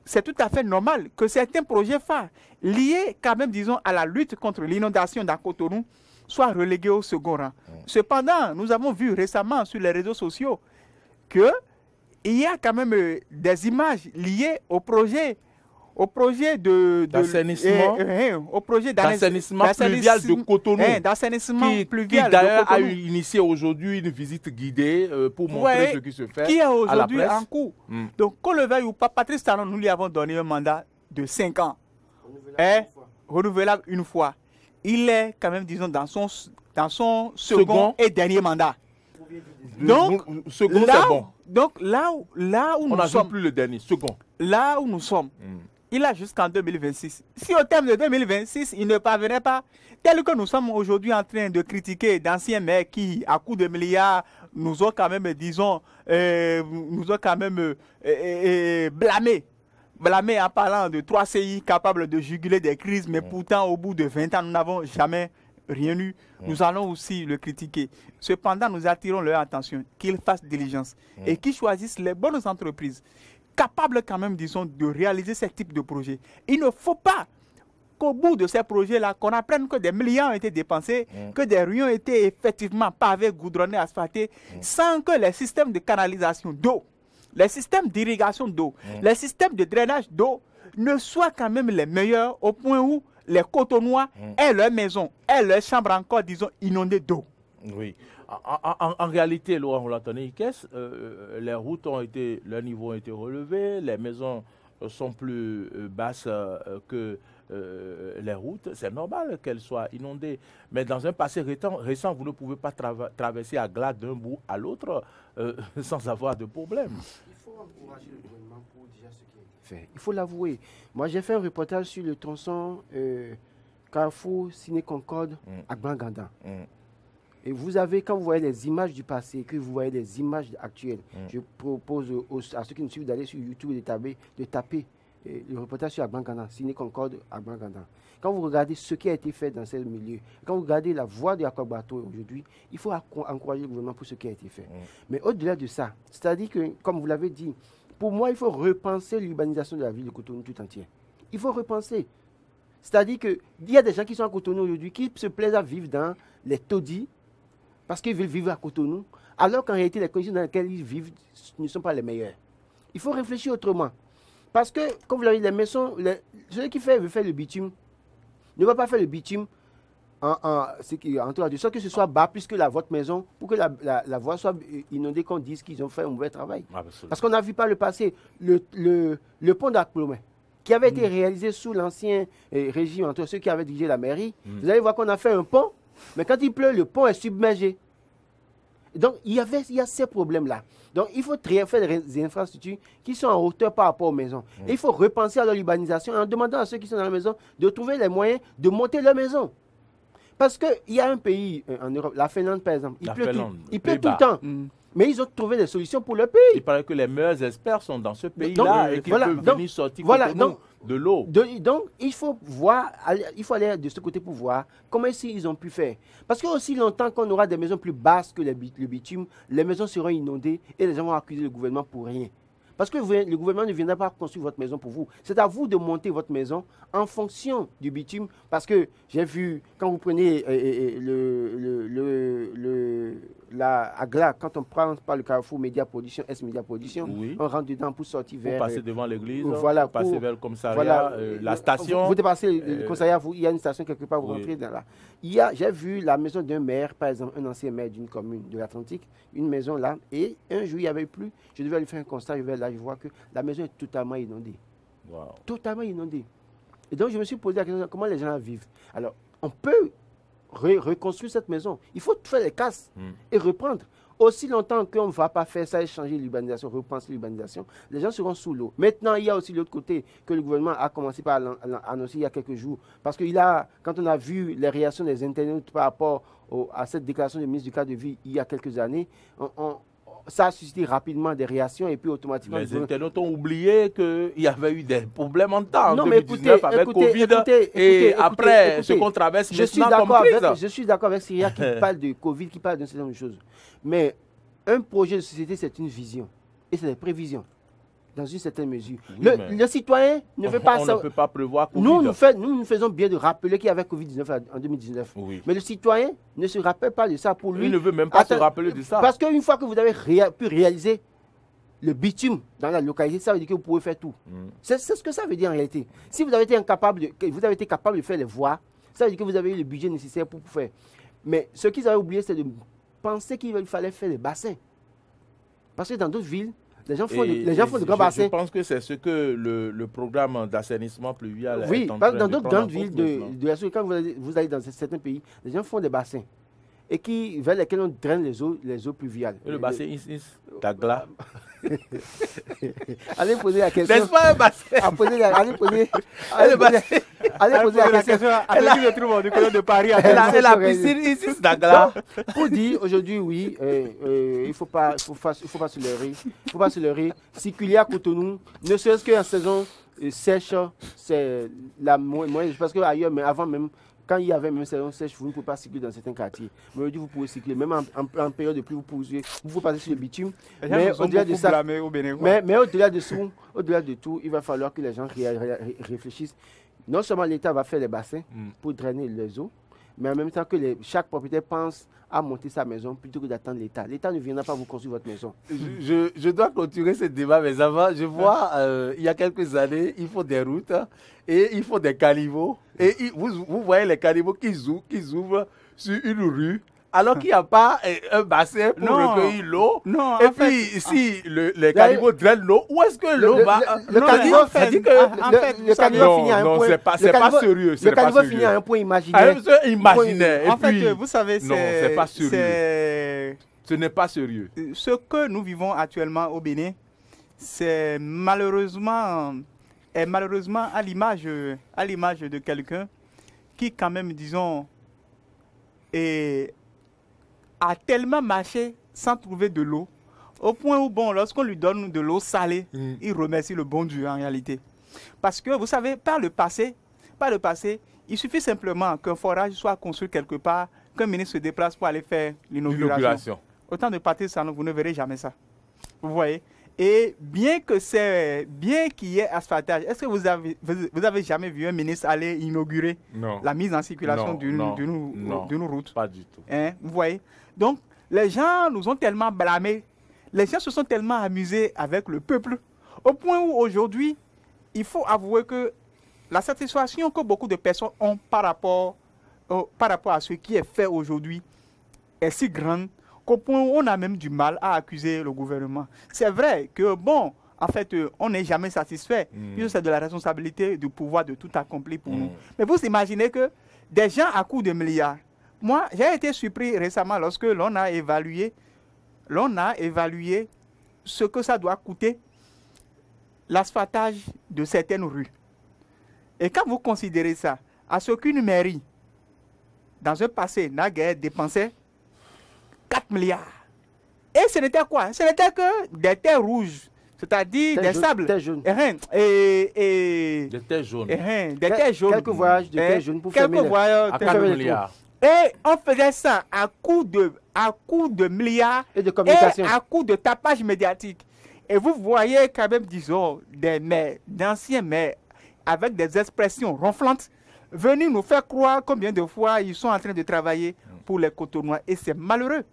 C: c'est tout à fait normal que certains projets phares liés quand même, disons, à la lutte contre l'inondation dans Cotonou soient relégués au second rang. Cependant, nous avons vu récemment sur les réseaux sociaux qu'il y a quand même des images liées au projet
A: d'assainissement pluvial de Cotonou, qui d'ailleurs a initié aujourd'hui une visite guidée pour montrer ce qui se fait
C: qui est aujourd'hui en cours. Donc, qu'on le veuille ou pas, Patrice Talon, nous lui avons donné un mandat de 5 ans, renouvelable une fois. Il est quand même, disons, dans son second et dernier mandat. Donc,
A: second, c'est bon.
C: Donc, là où nous sommes,
A: plus le dernier, second.
C: Là où nous sommes, il a jusqu'en 2026. Si au terme de 2026, il ne parvenait pas, tel que nous sommes aujourd'hui en train de critiquer d'anciens maires qui, à coups de milliards, nous ont quand même, disons, blâmé en parlant de 3 CI capables de juguler des crises, mais pourtant, au bout de 20 ans, nous n'avons jamais rien eu. Nous allons aussi le critiquer. Cependant, nous attirons leur attention, qu'ils fassent diligence et qu'ils choisissent les bonnes entreprises capables quand même, disons, de réaliser ce type de projet. Il ne faut pas qu'au bout de ces projets-là, qu'on apprenne que des milliards ont été dépensés, que des rues ont été effectivement pavées, goudronnées, asphaltées, sans que les systèmes de canalisation d'eau, les systèmes d'irrigation d'eau, les systèmes de drainage d'eau ne soient quand même les meilleurs au point où les Cotonois aient leur maison, aient leur chambre encore, disons, inondées d'eau.
A: Oui. En réalité, Laurent Rolatoni, les routes leur niveau a été relevé, les maisons sont plus basses que les routes. C'est normal qu'elles soient inondées. Mais dans un passé récent, vous ne pouvez pas traverser à glace d'un bout à l'autre sans avoir de problème.
B: Il faut encourager le gouvernement pour déjà ce qui a été fait. Il faut l'avouer. Moi, j'ai fait un reportage sur le tronçon Carrefour Ciné-Concorde à Blanc-Gandin. Et vous avez, quand vous voyez les images du passé, que vous voyez les images actuelles, je propose à ceux qui nous suivent d'aller sur YouTube et de taper le reportage sur Agban-Gandin, Ciné-Concorde Agban-Gandin. Quand vous regardez ce qui a été fait dans ce milieu, quand vous regardez la voie de Jacob Bateau aujourd'hui, il faut encourager le gouvernement pour ce qui a été fait. Mais au-delà de ça, c'est-à-dire que, comme vous l'avez dit, pour moi, il faut repenser l'urbanisation de la ville de Cotonou tout entière. Il faut repenser. C'est-à-dire qu'il y a des gens qui sont à Cotonou aujourd'hui qui se plaisent à vivre dans les taudis, parce qu'ils veulent vivre à Cotonou, alors qu'en réalité, les conditions dans lesquelles ils vivent ne sont pas les meilleures. Il faut réfléchir autrement. Parce que, comme vous l'avez dit, les maisons, celui qui veut faire le bitume, ne va pas faire le bitume en de sorte que ce soit bas plus que votre maison, pour que la voie soit inondée, qu'on dise qu'ils ont fait un mauvais travail. Parce qu'on n'a vu par le passé le pont d'Akplomé, qui avait été réalisé sous l'ancien régime, entre ceux qui avaient dirigé la mairie. Vous allez voir qu'on a fait un pont, mais quand il pleut, le pont est submergé. Donc, il y a ces problèmes-là. Donc, il faut faire des infrastructures qui sont en hauteur par rapport aux maisons. Et il faut repenser à l'urbanisation en demandant à ceux qui sont dans la maison de trouver les moyens de monter leur maison. Parce qu'il y a un pays en Europe, la Finlande par exemple, il pleut tout le temps. Mais ils ont trouvé des solutions pour le pays.
A: Il paraît que les meilleurs experts sont dans ce pays-là et qu'ils peuvent venir sortir de l'eau.
B: Donc, il faut aller de ce côté pour voir comment ils ont pu faire. Parce que aussi longtemps qu'on aura des maisons plus basses que le bitume, les maisons seront inondées et les gens vont accuser le gouvernement pour rien. Parce que le gouvernement ne viendra pas construire votre maison pour vous. C'est à vous de monter votre maison en fonction du bitume. Parce que j'ai vu, quand vous prenez Agla, quand on prend par le carrefour Média Production, S-Média Production, on rentre dedans pour sortir vers...
A: Pour passer devant l'église,
B: pour
A: passer vers le commissariat, la station.
B: Vous dépassez le commissariat, il y a une station quelque part, vous rentrez dans là. J'ai vu la maison d'un maire, par exemple, un ancien maire d'une commune de l'Atlantique, une maison là, et un jour il n'y avait plus, je devais aller faire un constat, je vois que la maison est totalement inondée.
A: Wow.
B: Totalement inondé. Et donc, je me suis posé la question, comment les gens vivent. Alors, on peut reconstruire cette maison. Il faut faire les casses et reprendre. Aussi longtemps qu'on ne va pas faire ça et changer l'urbanisation, repenser l'urbanisation, les gens seront sous l'eau. Maintenant, il y a aussi l'autre côté que le gouvernement a commencé par annoncer il y a quelques jours. Parce que quand on a vu les réactions des internautes par rapport à cette déclaration du ministre du cadre de vie il y a quelques années, ça a suscité rapidement des réactions et puis automatiquement...
A: Les internautes ont oublié qu'il y avait eu des problèmes en temps en
B: non,
A: 2019 avec Covid et après ce qu'on traverse maintenant comme crise.
B: Je suis d'accord avec Syria qui parle de Covid, qui parle d'un certain nombre de choses. Mais un projet de société, c'est une vision et c'est des prévisions dans une certaine mesure.
A: Oui,
B: le citoyen ne veut pas ça.
A: On ne peut pas prévoir Covid.
B: Nous faisons bien de rappeler qu'il y avait Covid-19 en 2019.
A: Oui.
B: Mais le citoyen ne se rappelle pas de ça pour lui.
A: Il ne veut même pas se rappeler de ça.
B: Parce qu'une fois que vous avez pu réaliser le bitume dans la localité, ça veut dire que vous pouvez faire tout. C'est ce que ça veut dire en réalité. Si vous avez été capable de faire les voies, ça veut dire que vous avez eu le budget nécessaire pour faire. Mais ce qu'ils avaient oublié, c'est de penser qu'il fallait faire des bassins. Parce que dans d'autres villes, les gens font de grands bassins.
A: Je pense que c'est ce que le programme d'assainissement pluvial
B: est
A: en train de
B: dans d'autres grandes villes
A: de
B: la quand vous allez dans certains pays, les gens font des bassins et vers lesquels on draine les eaux pluviales.
A: Et le bassin ici, Dagla.
B: Allez poser la question.
A: N'est-ce pas un bassin?
B: Allez poser la question.
C: Elle se trouve du côté de Paris.
A: C'est la piscine ici, Dagla.
B: Pour dire aujourd'hui, oui, il faut pas se leurrer. Il faut pas se leurrer. Circuler à Cotonou, ne serait-ce qu'en saison sèche, c'est la moyenne. Parce qu'ailleurs, mais avant même, quand il y avait même saison sèche, vous ne pouvez pas circuler dans certains quartiers. Mais aujourd'hui, vous pouvez circuler. Même en période de pluie, vous pouvez passer sur le bitume. Mais au-delà de ça, mais au-delà de tout, il va falloir que les gens réfléchissent. Non seulement l'État va faire les bassins pour drainer les eaux, mais en même temps que chaque propriétaire pense à monter sa maison plutôt que d'attendre l'État. L'État ne viendra pas vous construire votre maison.
A: Je dois clôturer ce débat, mais avant, je vois, il y a quelques années, il faut des routes et il faut des caniveaux. Et vous voyez les caniveaux qui ouvrent sur une rue, alors qu'il n'y a pas un bassin pour recueillir l'eau. Et puis, si les caniveaux drainent l'eau, où est-ce que l'eau va?
B: Le caniveau finit à un point.
A: Non, c'est pas sérieux.
B: Le caniveau finit à un point imaginaire.
C: En fait, vous savez,
A: c'est pas sérieux. Ce n'est pas sérieux.
C: Ce que nous vivons actuellement au Bénin, c'est malheureusement à l'image de quelqu'un qui, quand même, disons, a tellement marché sans trouver de l'eau, au point où, bon, lorsqu'on lui donne de l'eau salée, il remercie le bon Dieu en réalité. Parce que, vous savez, par le passé, il suffit simplement qu'un forage soit construit quelque part, qu'un ministre se déplace pour aller faire l'inauguration. Autant de partir, vous ne verrez jamais ça. Vous voyez? Et bien qu'il y ait asphaltage, est-ce que vous avez jamais vu un ministre aller inaugurer la mise en circulation d'une route?
A: Pas du tout.
C: Hein, vous voyez? Donc, les gens nous ont tellement blâmés, les gens se sont tellement amusés avec le peuple, au point où aujourd'hui, il faut avouer que la satisfaction que beaucoup de personnes ont par rapport à ce qui est fait aujourd'hui est si grande qu'au point où on a même du mal à accuser le gouvernement. C'est vrai que, bon, en fait, on n'est jamais satisfait. C'est de la responsabilité du pouvoir de tout accomplir pour nous. Mais vous imaginez que des gens à coups de milliards. Moi, j'ai été surpris récemment lorsque l'on a évalué ce que ça doit coûter l'asphaltage de certaines rues. Et quand vous considérez ça, à ce qu'une mairie, dans un passé, n'a dépensé 4 milliards. Et ce n'était quoi? Ce n'était que des terres rouges, c'est-à-dire des sables.
B: Des jaunes.
A: Des terres jaunes.
C: Des terres jaunes.
B: Quelques voyages de terres jaunes pour faire
A: à 4 milliards.
C: Et on faisait ça à coup de milliards
B: et de communication.
C: Et à coup de tapage médiatique. Et vous voyez quand même, disons, des maires, d'anciens maires, avec des expressions ronflantes, venir nous faire croire combien de fois ils sont en train de travailler pour les Cotonois. Et c'est malheureux.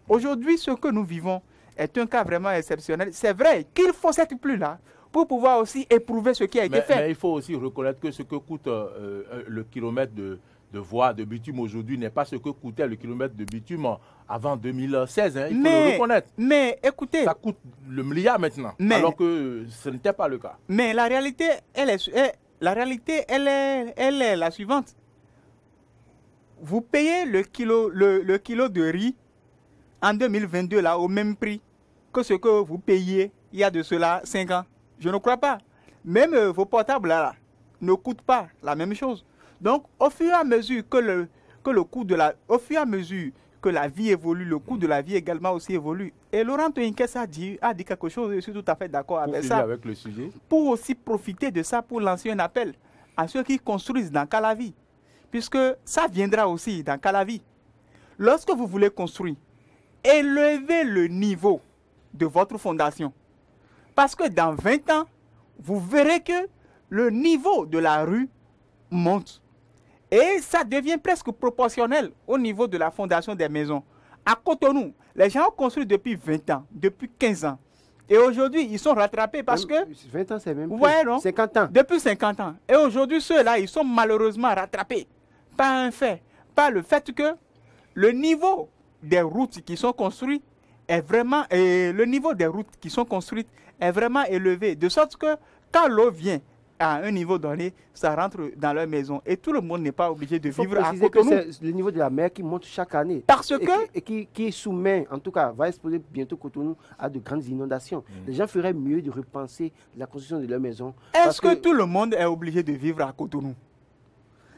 C: Aujourd'hui, ce que nous vivons est un cas vraiment exceptionnel. C'est vrai qu'il faut cette pluie-là pour pouvoir aussi éprouver ce qui a été fait.
A: Mais il faut aussi reconnaître que ce que coûte le kilomètre de de voies de bitume aujourd'hui n'est pas ce que coûtait le kilomètre de bitume avant 2016. Hein, il faut le reconnaître.
C: Mais écoutez...
A: Ça coûte le milliard maintenant, alors que ce n'était pas le cas.
C: Mais la réalité, elle est la suivante. Vous payez le kilo de riz en 2022 là, au même prix que ce que vous payiez il y a de cela 5 ans. Je ne crois pas. Même vos portables là, ne coûtent pas la même chose. Donc, au fur et à mesure au fur et à mesure que la vie évolue, le coût de la vie également aussi évolue. Et Laurent Toyinkes a dit quelque chose, je suis tout à fait d'accord avec ça.
A: Avec le sujet.
C: Pour aussi profiter de ça, pour lancer un appel à ceux qui construisent dans Calavi. Puisque ça viendra aussi dans Calavi. Lorsque vous voulez construire, élevez le niveau de votre fondation. Parce que dans 20 ans, vous verrez que le niveau de la rue monte. Et ça devient presque proportionnel au niveau de la fondation des maisons. À Cotonou, les gens ont construit depuis 20 ans, depuis 15 ans. Et aujourd'hui, ils sont rattrapés parce que...
B: 20 ans, c'est même plus.
C: Ouais, non?
B: 50 ans.
C: Depuis 50 ans. Et aujourd'hui, ceux-là, ils sont malheureusement rattrapés. Pas un fait. Pas le fait que le niveau des routes qui sont construites est vraiment... le niveau des routes qui sont construites est vraiment élevé. De sorte que quand l'eau vient à un niveau donné, ça rentre dans leur maison. Et tout le monde n'est pas obligé de vivre à Cotonou.
B: C'est le niveau de la mer qui monte chaque année.
C: Parce que...
B: Et qui soumet, en tout cas, va exposer bientôt Cotonou à de grandes inondations. Les gens feraient mieux de repenser la construction de leur maison.
C: Est-ce que tout le monde est obligé de vivre à Cotonou?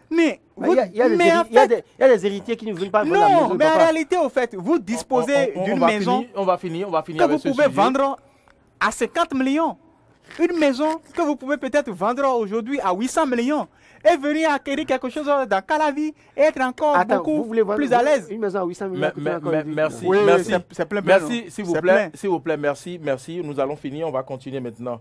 C: Mais
B: il y a des héritiers qui ne veulent pas vendre la maison.
C: Non, mais en réalité, au fait, vous disposez d'une maison
A: on va finir
C: que vous pouvez vendre à 50 millions. Une maison que vous pouvez peut-être vendre aujourd'hui à 800 millions. Et venir acquérir quelque chose dans Calavi et être encore beaucoup plus à l'aise.
B: Une maison à 800 millions.
A: Merci.
C: Oui,
A: merci.
C: C'est plein.
A: Merci, s'il vous plaît. S'il vous plaît, merci. Nous allons finir. On va continuer maintenant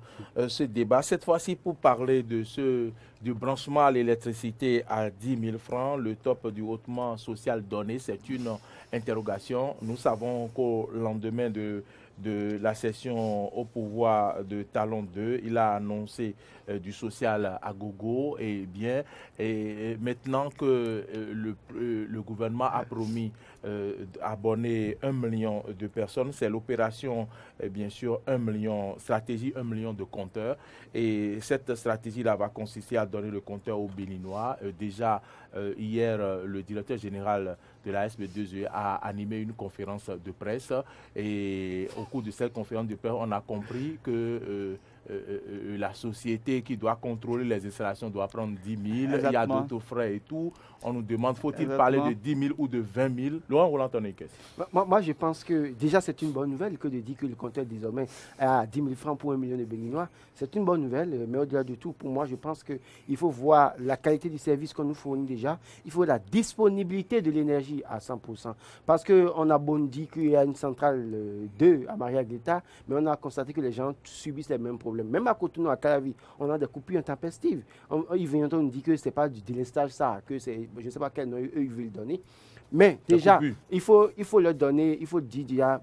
A: ce débat. Cette fois-ci, pour parler du branchement à l'électricité à 10 000 francs, le top du hautement social donné, c'est une interrogation. Nous savons qu'au lendemain de la session au pouvoir de Talon 2, il a annoncé du social à gogo et maintenant que le gouvernement a promis abonner 1 million de personnes, c'est l'opération bien sûr stratégie 1 million de compteurs, et cette stratégie-là va consister à donner le compteur aux Béninois. Déjà hier, le directeur général de la SB2E a animé une conférence de presse, et au cours de cette conférence de presse, on a compris que la société qui doit contrôler les installations doit prendre 10 000. Exactement. Il y a d'autres frais et tout. On nous demande, faut-il parler de 10 000 ou de 20 000? Laurent Roland Toyinkes.
B: Moi, je pense que déjà, c'est une bonne nouvelle que de dire que le compteur désormais est à 10 000 francs pour 1 million de Béninois. C'est une bonne nouvelle, mais au-delà de tout, pour moi, je pense qu'il faut voir la qualité du service qu'on nous fournit déjà. Il faut la disponibilité de l'énergie à 100%. Parce qu'on a bon dit qu'il y a une centrale 2 à Maria-Guetta, mais on a constaté que les gens subissent les mêmes problèmes. Même à Cotonou, à Calavi, on a des coupures intempestives. Ils viennent nous dire que ce n'est pas du délestage, ça, que c'est, je ne sais pas quel nom eux ils veulent donner. Mais déjà, il faut leur donner, il faut dire déjà,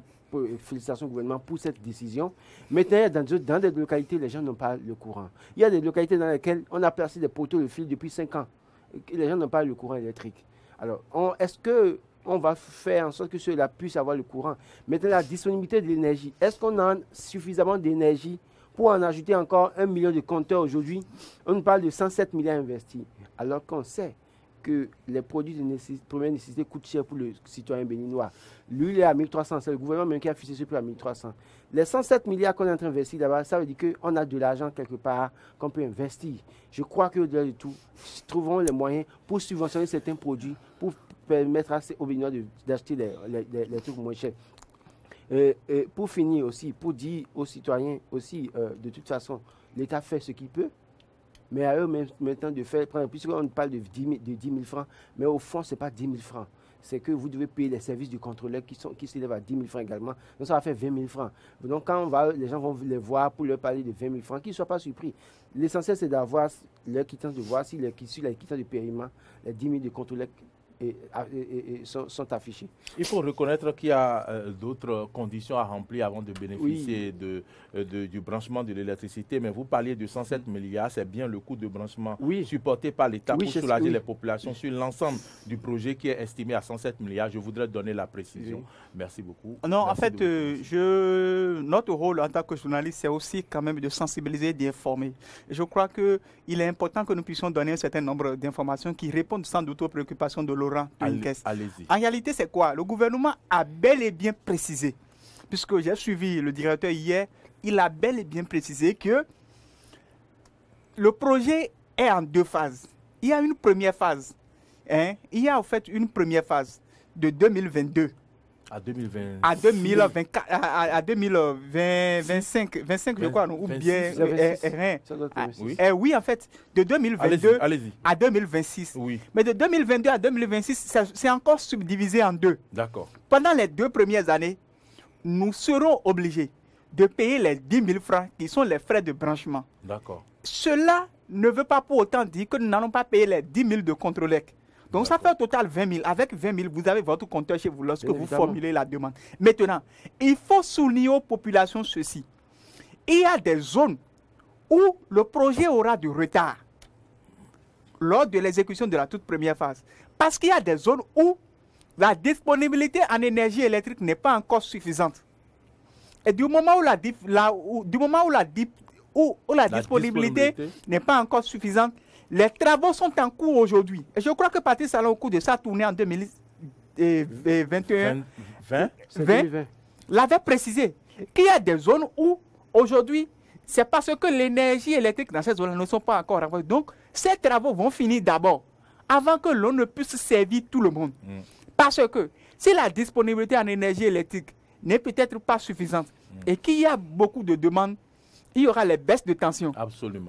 B: félicitations au gouvernement pour cette décision. Maintenant, dans des localités, les gens n'ont pas le courant. Il y a des localités dans lesquelles on a placé des poteaux de fil depuis 5 ans. Les gens n'ont pas le courant électrique. Alors, est-ce qu'on va faire en sorte que ceux-là puissent avoir le courant? Maintenant, la disponibilité de l'énergie. Est-ce qu'on a suffisamment d'énergie pour en ajouter encore 1 million de compteurs aujourd'hui? On nous parle de 107 milliards investis. Alors qu'on sait que les produits de première nécessité coûtent cher pour le citoyen béninois. Lui, il est à 1300. C'est le gouvernement même qui a fixé ce prix à 1300. Les 107 milliards qu'on est en train d'investir là-bas, ça veut dire qu'on a de l'argent quelque part qu'on peut investir. Je crois qu'au-delà de tout, trouvons les moyens pour subventionner certains produits, pour permettre aux Béninois d'acheter les trucs moins chers. Pour finir aussi, pour dire aux citoyens aussi, de toute façon, l'État fait ce qu'il peut, mais à eux maintenant de faire, puisqu'on parle de 10 000 francs, mais au fond, ce n'est pas 10 000 francs. C'est que vous devez payer les services du contrôleur qui s'élèvent à 10 000 francs également. Donc ça va faire 20 000 francs. Donc quand les gens vont les voir pour leur parler de 20 000 francs, qu'ils ne soient pas surpris. L'essentiel, c'est d'avoir leur quittance, de voir si les quittance de paiement, les 10 000 de contrôleur sont affichés.
A: Il faut reconnaître qu'il y a d'autres conditions à remplir avant de bénéficier du branchement de l'électricité, mais vous parliez de 107 milliards, c'est bien le coût de branchement supporté par l'État pour soulager les populations sur l'ensemble du projet qui est estimé à 107 milliards. Je voudrais donner la précision. Merci beaucoup.
C: Non,
A: Merci
C: en fait, notre rôle en tant que journaliste, c'est aussi quand même de sensibiliser et d'informer. Je crois qu'il est important que nous puissions donner un certain nombre d'informations qui répondent sans doute aux préoccupations de Laurent.
A: Allez-y.
C: En réalité, c'est quoi? Le gouvernement a bel et bien précisé, puisque j'ai suivi le directeur hier, il a bel et bien précisé que le projet est en 2 phases. Il y a une première phase. Il y a en fait une première phase de 2022
A: à 2020.
C: À 2024, à 2025, je crois, ou
A: 26,
C: bien. Oui, en fait, de 2022 à 2026.
A: Oui.
C: Mais de 2022 à 2026, c'est encore subdivisé en 2.
A: D'accord.
C: Pendant les 2 premières années, nous serons obligés de payer les 10 000 francs qui sont les frais de branchement.
A: D'accord.
C: Cela ne veut pas pour autant dire que nous n'allons pas payer les 10 000 de contrôleur. Donc ça fait au total 20 000. Avec 20 000, vous avez votre compteur chez vous lorsque vous formulez la demande. Maintenant, il faut souligner aux populations ceci. Il y a des zones où le projet aura du retard lors de l'exécution de la toute première phase. Parce qu'il y a des zones où la disponibilité en énergie électrique n'est pas encore suffisante. Et du moment où la disponibilité n'est pas encore suffisante, les travaux sont en cours aujourd'hui. Et je crois que Patrice Talon, au cours de sa tournée en 2021, l'avait précisé qu'il y a des zones où, aujourd'hui, c'est parce que l'énergie électrique dans ces zones ne sont pas encore avancées. Donc, ces travaux vont finir d'abord, avant que l'on ne puisse servir tout le monde. Parce que si la disponibilité en énergie électrique n'est peut-être pas suffisante et qu'il y a beaucoup de demandes, il y aura les baisses de tension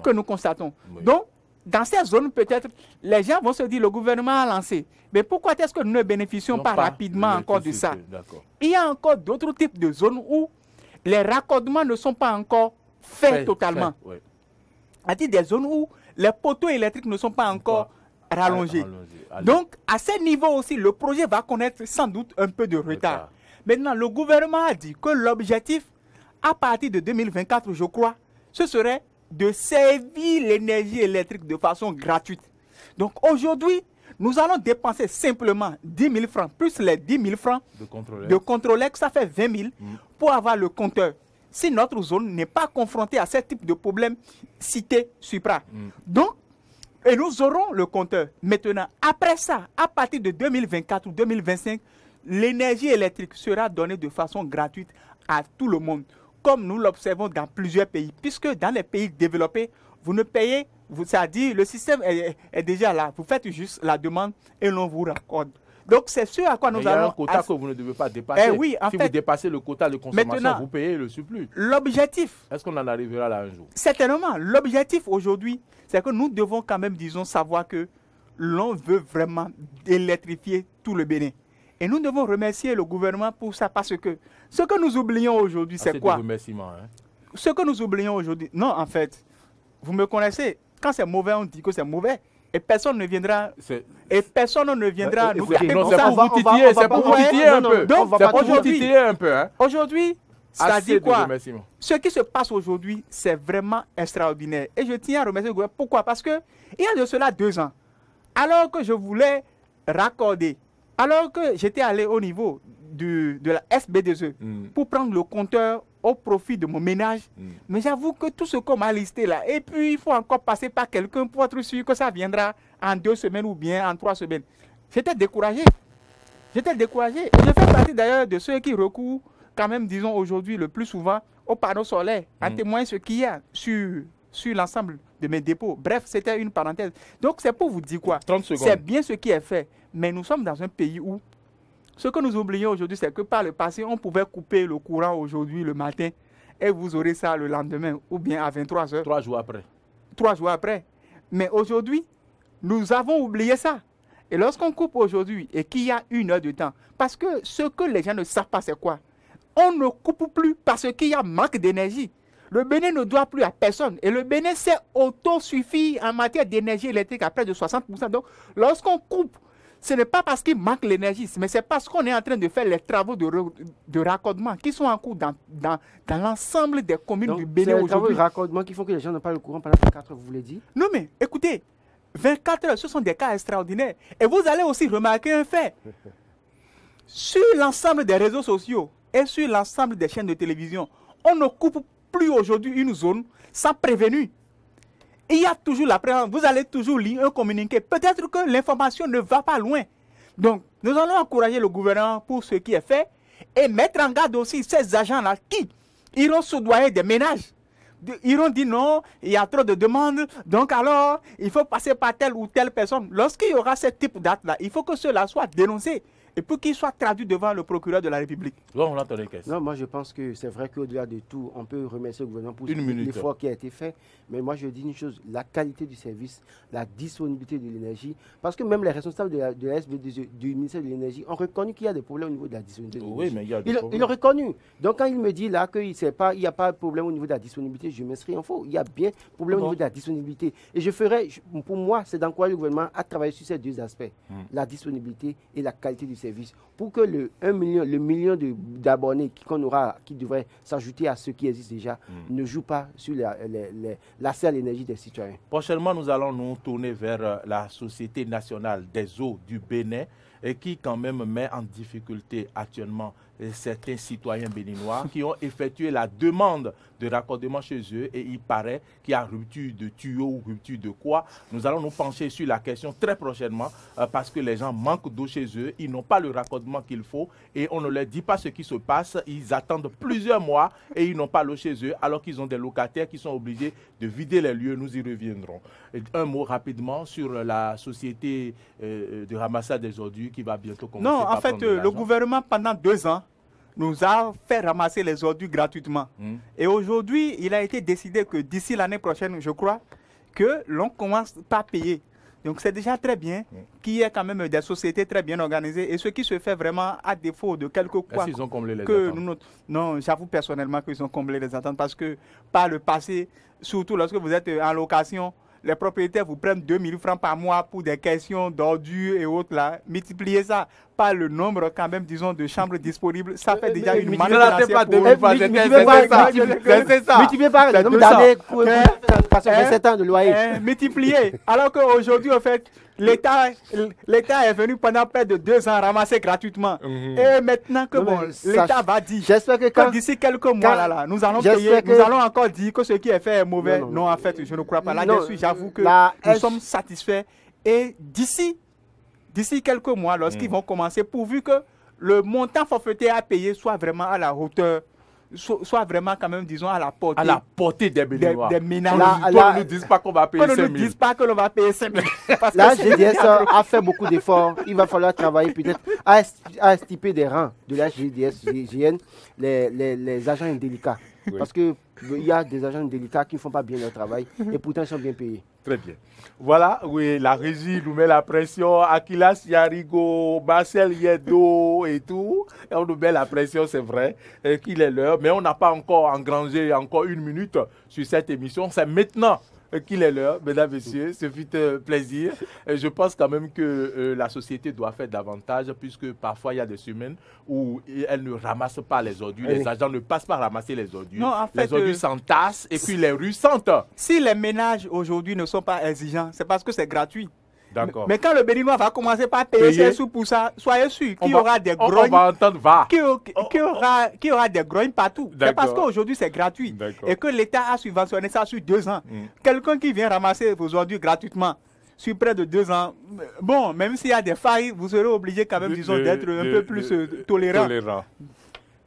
C: que nous constatons. Oui. Donc, dans ces zones, peut-être, les gens vont se dire, le gouvernement a lancé. Mais pourquoi est-ce que nous ne bénéficions pas rapidement encore de ça? Il y a encore d'autres types de zones où les raccordements ne sont pas encore faits totalement. C'est-à-dire des zones où les poteaux électriques ne sont pas encore rallongés. Donc, à ce niveau aussi, le projet va connaître sans doute un peu de retard. Maintenant, le gouvernement a dit que l'objectif, à partir de 2024, je crois, ce serait de servir l'énergie électrique de façon gratuite. Donc aujourd'hui, nous allons dépenser simplement 10 000 francs, plus les 10 000 francs de contrôleur, ça fait 20 000 pour avoir le compteur. Si notre zone n'est pas confrontée à ce type de problème cité supra. Donc, et nous aurons le compteur. Maintenant, après ça, à partir de 2024 ou 2025, l'énergie électrique sera donnée de façon gratuite à tout le monde, comme nous l'observons dans plusieurs pays, puisque dans les pays développés, vous ne payez, c'est-à-dire le système est déjà là, vous faites juste la demande et l'on vous raccorde. Donc c'est ce à quoi nous allons... Il y a
A: un quota que vous ne devez pas dépasser.
C: Oui,
A: si vous dépassez le quota de consommation, vous payez le surplus.
C: L'objectif...
A: Est-ce qu'on en arrivera là un jour?
C: Certainement. L'objectif aujourd'hui, c'est que nous devons quand même, disons, savoir que l'on veut vraiment électrifier tout le Bénin. Et nous devons remercier le gouvernement pour ça, parce que ce que nous oublions aujourd'hui, c'est quoi? Ce que nous oublions aujourd'hui, non, en fait, vous me connaissez, quand c'est mauvais, on dit que c'est mauvais. Et personne ne viendra, nous
A: taper comme ça. C'est pour vous titiller un peu.
C: Donc, aujourd'hui, ça dit quoi? Ce qui se passe aujourd'hui, c'est vraiment extraordinaire. Et je tiens à remercier le gouvernement. Pourquoi? Parce qu'il y a de cela 2 ans, alors que je voulais raccorder, alors que j'étais allé au niveau de la SB2E pour prendre le compteur au profit de mon ménage, mais j'avoue que tout ce qu'on m'a listé là, et puis il faut encore passer par quelqu'un pour être sûr que ça viendra en 2 semaines ou bien en 3 semaines. J'étais découragé. Et je fais partie d'ailleurs de ceux qui recourent quand même, disons aujourd'hui, le plus souvent aux panneaux solaires, à témoigner ce qu'il y a sur l'ensemble de mes dépôts. Bref, c'était une parenthèse. Donc c'est pour vous dire quoi?
A: 30 secondes.
C: C'est bien ce qui est fait, mais nous sommes dans un pays où ce que nous oublions aujourd'hui, c'est que par le passé, on pouvait couper le courant aujourd'hui le matin et vous aurez ça le lendemain ou bien à 23 h.
A: 3 jours après.
C: 3 jours après. Mais aujourd'hui, nous avons oublié ça. Et lorsqu'on coupe aujourd'hui et qu'il y a 1 heure de temps, parce que ce que les gens ne savent pas, c'est quoi? On ne coupe plus parce qu'il y a manque d'énergie. Le Bénin ne doit plus à personne. Et le Bénin s'est autosuffi en matière d'énergie électrique à près de 60%. Donc, lorsqu'on coupe, ce n'est pas parce qu'il manque l'énergie, mais c'est parce qu'on est en train de faire les travaux de raccordement qui sont en cours dans l'ensemble des communes
B: Donc,
C: du Bénin
B: c'est les travaux de
C: aujourd'hui.
B: raccordement qui font que les gens n'ont pas le courant pendant 24 heures, vous voulez dire?
C: Non mais écoutez, 24 heures, ce sont des cas extraordinaires. Et vous allez aussi remarquer un fait. Sur l'ensemble des réseaux sociaux et sur l'ensemble des chaînes de télévision, on ne coupe plus aujourd'hui une zone sans prévenu. Il y a toujours la présence. Vous allez toujours lire un communiqué. Peut-être que l'information ne va pas loin. Donc, nous allons encourager le gouvernement pour ce qui est fait et mettre en garde aussi ces agents-là qui iront soudoyer des ménages. Ils iront dire non, il y a trop de demandes, donc alors, il faut passer par telle ou telle personne. Lorsqu'il y aura ce type d'acte-là, il faut que cela soit dénoncé et pour qu'il soit traduit devant le procureur de la République.
A: Bon, on entend les questions.
B: Non, moi je pense que c'est vrai qu'au-delà de tout, on peut remercier le gouvernement pour
A: Une minute.
B: l'effort qui a été fait. Mais moi je dis une chose, la qualité du service, la disponibilité de l'énergie, parce que même les responsables de la SBDG, du ministère de l'Énergie ont reconnu qu'il y a des problèmes au niveau de la disponibilité de l'énergie.
A: Oui, mais il y a des
B: Ils
A: problèmes.
B: l'ont reconnu. Donc quand il me dit là qu'il n'y a pas de problème au niveau de la disponibilité, je m'inscris en faux. Il y a bien problème au niveau de la disponibilité. Et pour moi, c'est d'encourager le gouvernement à travailler sur ces deux aspects, la disponibilité et la qualité du service, pour que le million d'abonnés qui devrait s'ajouter à ceux qui existent déjà ne joue pas sur l'accès à l'énergie des citoyens.
A: Prochainement, nous allons nous tourner vers la Société nationale des eaux du Bénin et qui quand même met en difficulté actuellement certains citoyens béninois qui ont effectué la demande de raccordement chez eux et il paraît qu'il y a rupture de tuyaux ou rupture de quoi. Nous allons nous pencher sur la question très prochainement parce que les gens manquent d'eau chez eux, ils n'ont pas le raccordement qu'il faut et on ne leur dit pas ce qui se passe. Ils attendent plusieurs mois et ils n'ont pas l'eau chez eux alors qu'ils ont des locataires qui sont obligés de vider les lieux. Nous y reviendrons. Et un mot rapidement sur la société de ramassage des ordures qui va bientôt commencer.
C: Non, en fait, le gouvernement pendant 2 ans nous a fait ramasser les ordures gratuitement. Et aujourd'hui, il a été décidé que d'ici l'année prochaine, je crois, que l'on commence par payer. Donc c'est déjà très bien qu'il y ait quand même des sociétés très bien organisées. Et ce qui se fait vraiment à défaut de quelque quoi.
A: Ils ont comblé les
C: attentes. Non, j'avoue personnellement qu'ils ont comblé les attentes parce que par le passé, surtout lorsque vous êtes en location, les propriétaires vous prennent 2 000 francs par mois pour des questions d'ordures et autres là. Multipliez ça par le nombre quand même, disons, de chambres disponibles. Ça fait déjà une manne financière pour eux.
B: C'est ça. Multipliez par le nombre d'années pour passer 27 ans de loyer.
C: Multipliez. Alors qu'aujourd'hui, en fait, l'État est venu pendant près de 2 ans ramasser gratuitement. Et maintenant que l'État va dire que d'ici quelques mois, là, nous allons payer, nous allons encore dire que ce qui est fait est mauvais. Non, en fait, je ne crois pas. Là-dessus, j'avoue que nous sommes satisfaits. Et d'ici quelques mois, lorsqu'ils vont commencer, pourvu que le montant forfaitaire à payer soit vraiment à la hauteur, soit vraiment quand même, disons, à la portée
A: des Béninois.
C: Des ménages.
A: Qu'on ne nous dise pas qu'on va payer 5 000.
C: Qu'on ne nous dise pas que l'on va payer 5 000.
B: La GDS a fait beaucoup d'efforts. Il va falloir travailler peut-être à estiper des rangs de la GDS, les agents indélicats. Oui. Parce qu'il y a des agents délicats qui ne font pas bien leur travail et pourtant ils sont bien payés.
A: Très bien. Voilà, oui, la régie nous met la pression. Akilas Yarigo, Marcel Yedo et tout. Et on nous met la pression, c'est vrai, qu'il est l'heure. Mais on n'a pas encore engrangé encore 1 minute sur cette émission. C'est maintenant qu'il est l'heure, mesdames, messieurs. Ce fut un plaisir. Je pense quand même que la société doit faire davantage puisque parfois il y a des semaines où elle ne ramasse pas les ordures. Les agents ne passent pas ramasser les ordures. Non, en fait, les ordures s'entassent et puis les rues sentent.
C: Si les ménages aujourd'hui ne sont pas exigeants, c'est parce que c'est gratuit.
A: D'accord.
C: Mais quand le Béninois va commencer par payer ses sous pour ça, soyez sûr qu'il y aura des grognes.
A: On va entendre
C: qu'il y aura des grognes partout. C'est parce qu'aujourd'hui c'est gratuit. Et que l'État a subventionné ça sur 2 ans. Quelqu'un qui vient ramasser vos ordures gratuitement sur près de 2 ans, bon, même s'il y a des failles, vous serez obligé quand même, disons, d'être un peu plus tolérant.
A: Donc,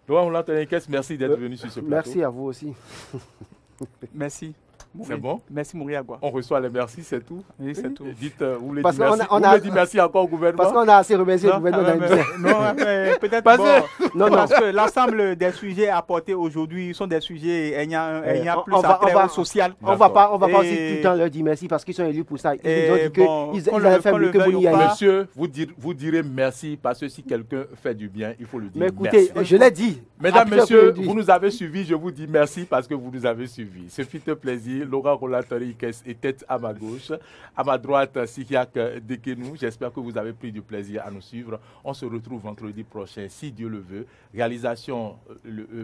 A: on l'entend. Merci d'être venu sur ce plateau.
B: Merci à vous aussi.
C: Merci.
A: C'est bon?
C: Merci Mouriagua.
A: On reçoit les merci, c'est tout?
C: Oui, c'est tout.
A: Dites, vous voulez dire merci, vous dit merci encore au gouvernement?
B: Parce qu'on a assez remercié le gouvernement.
C: Non, peut-être pas. Parce que l'ensemble des sujets apportés aujourd'hui sont des sujets ayant plus à social.
B: On va pas aussi tout le temps leur dire merci parce qu'ils sont élus pour ça. Ils ont dit qu'ils allaient faire mieux que Bouni.
A: Monsieur, vous direz merci parce que si quelqu'un fait du bien, il faut le dire.
B: Mais écoutez, je l'ai dit.
A: Mesdames, messieurs, vous nous avez suivis, je vous dis merci parce que vous nous avez suivis. Ce fut un plaisir. Merci. Laurent Rolatoriques était à ma gauche. À ma droite, Sihiak Dekenou. J'espère que vous avez pris du plaisir à nous suivre. On se retrouve vendredi prochain, si Dieu le veut. Réalisation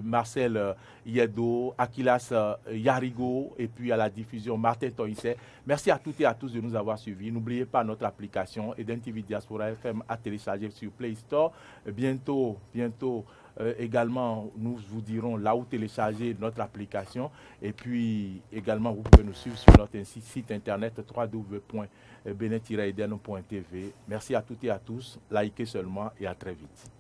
A: Marcel Yedo, Akilas Yarigo, et puis à la diffusion Martin Toïsset. Merci à toutes et à tous de nous avoir suivis. N'oubliez pas notre application Eden TV Diaspora FM à télécharger sur Play Store. Bientôt, également, nous vous dirons là où télécharger notre application. Et puis, également, vous pouvez nous suivre sur notre site internet www.benet-eden.tv. Merci à toutes et à tous. Likez seulement et à très vite.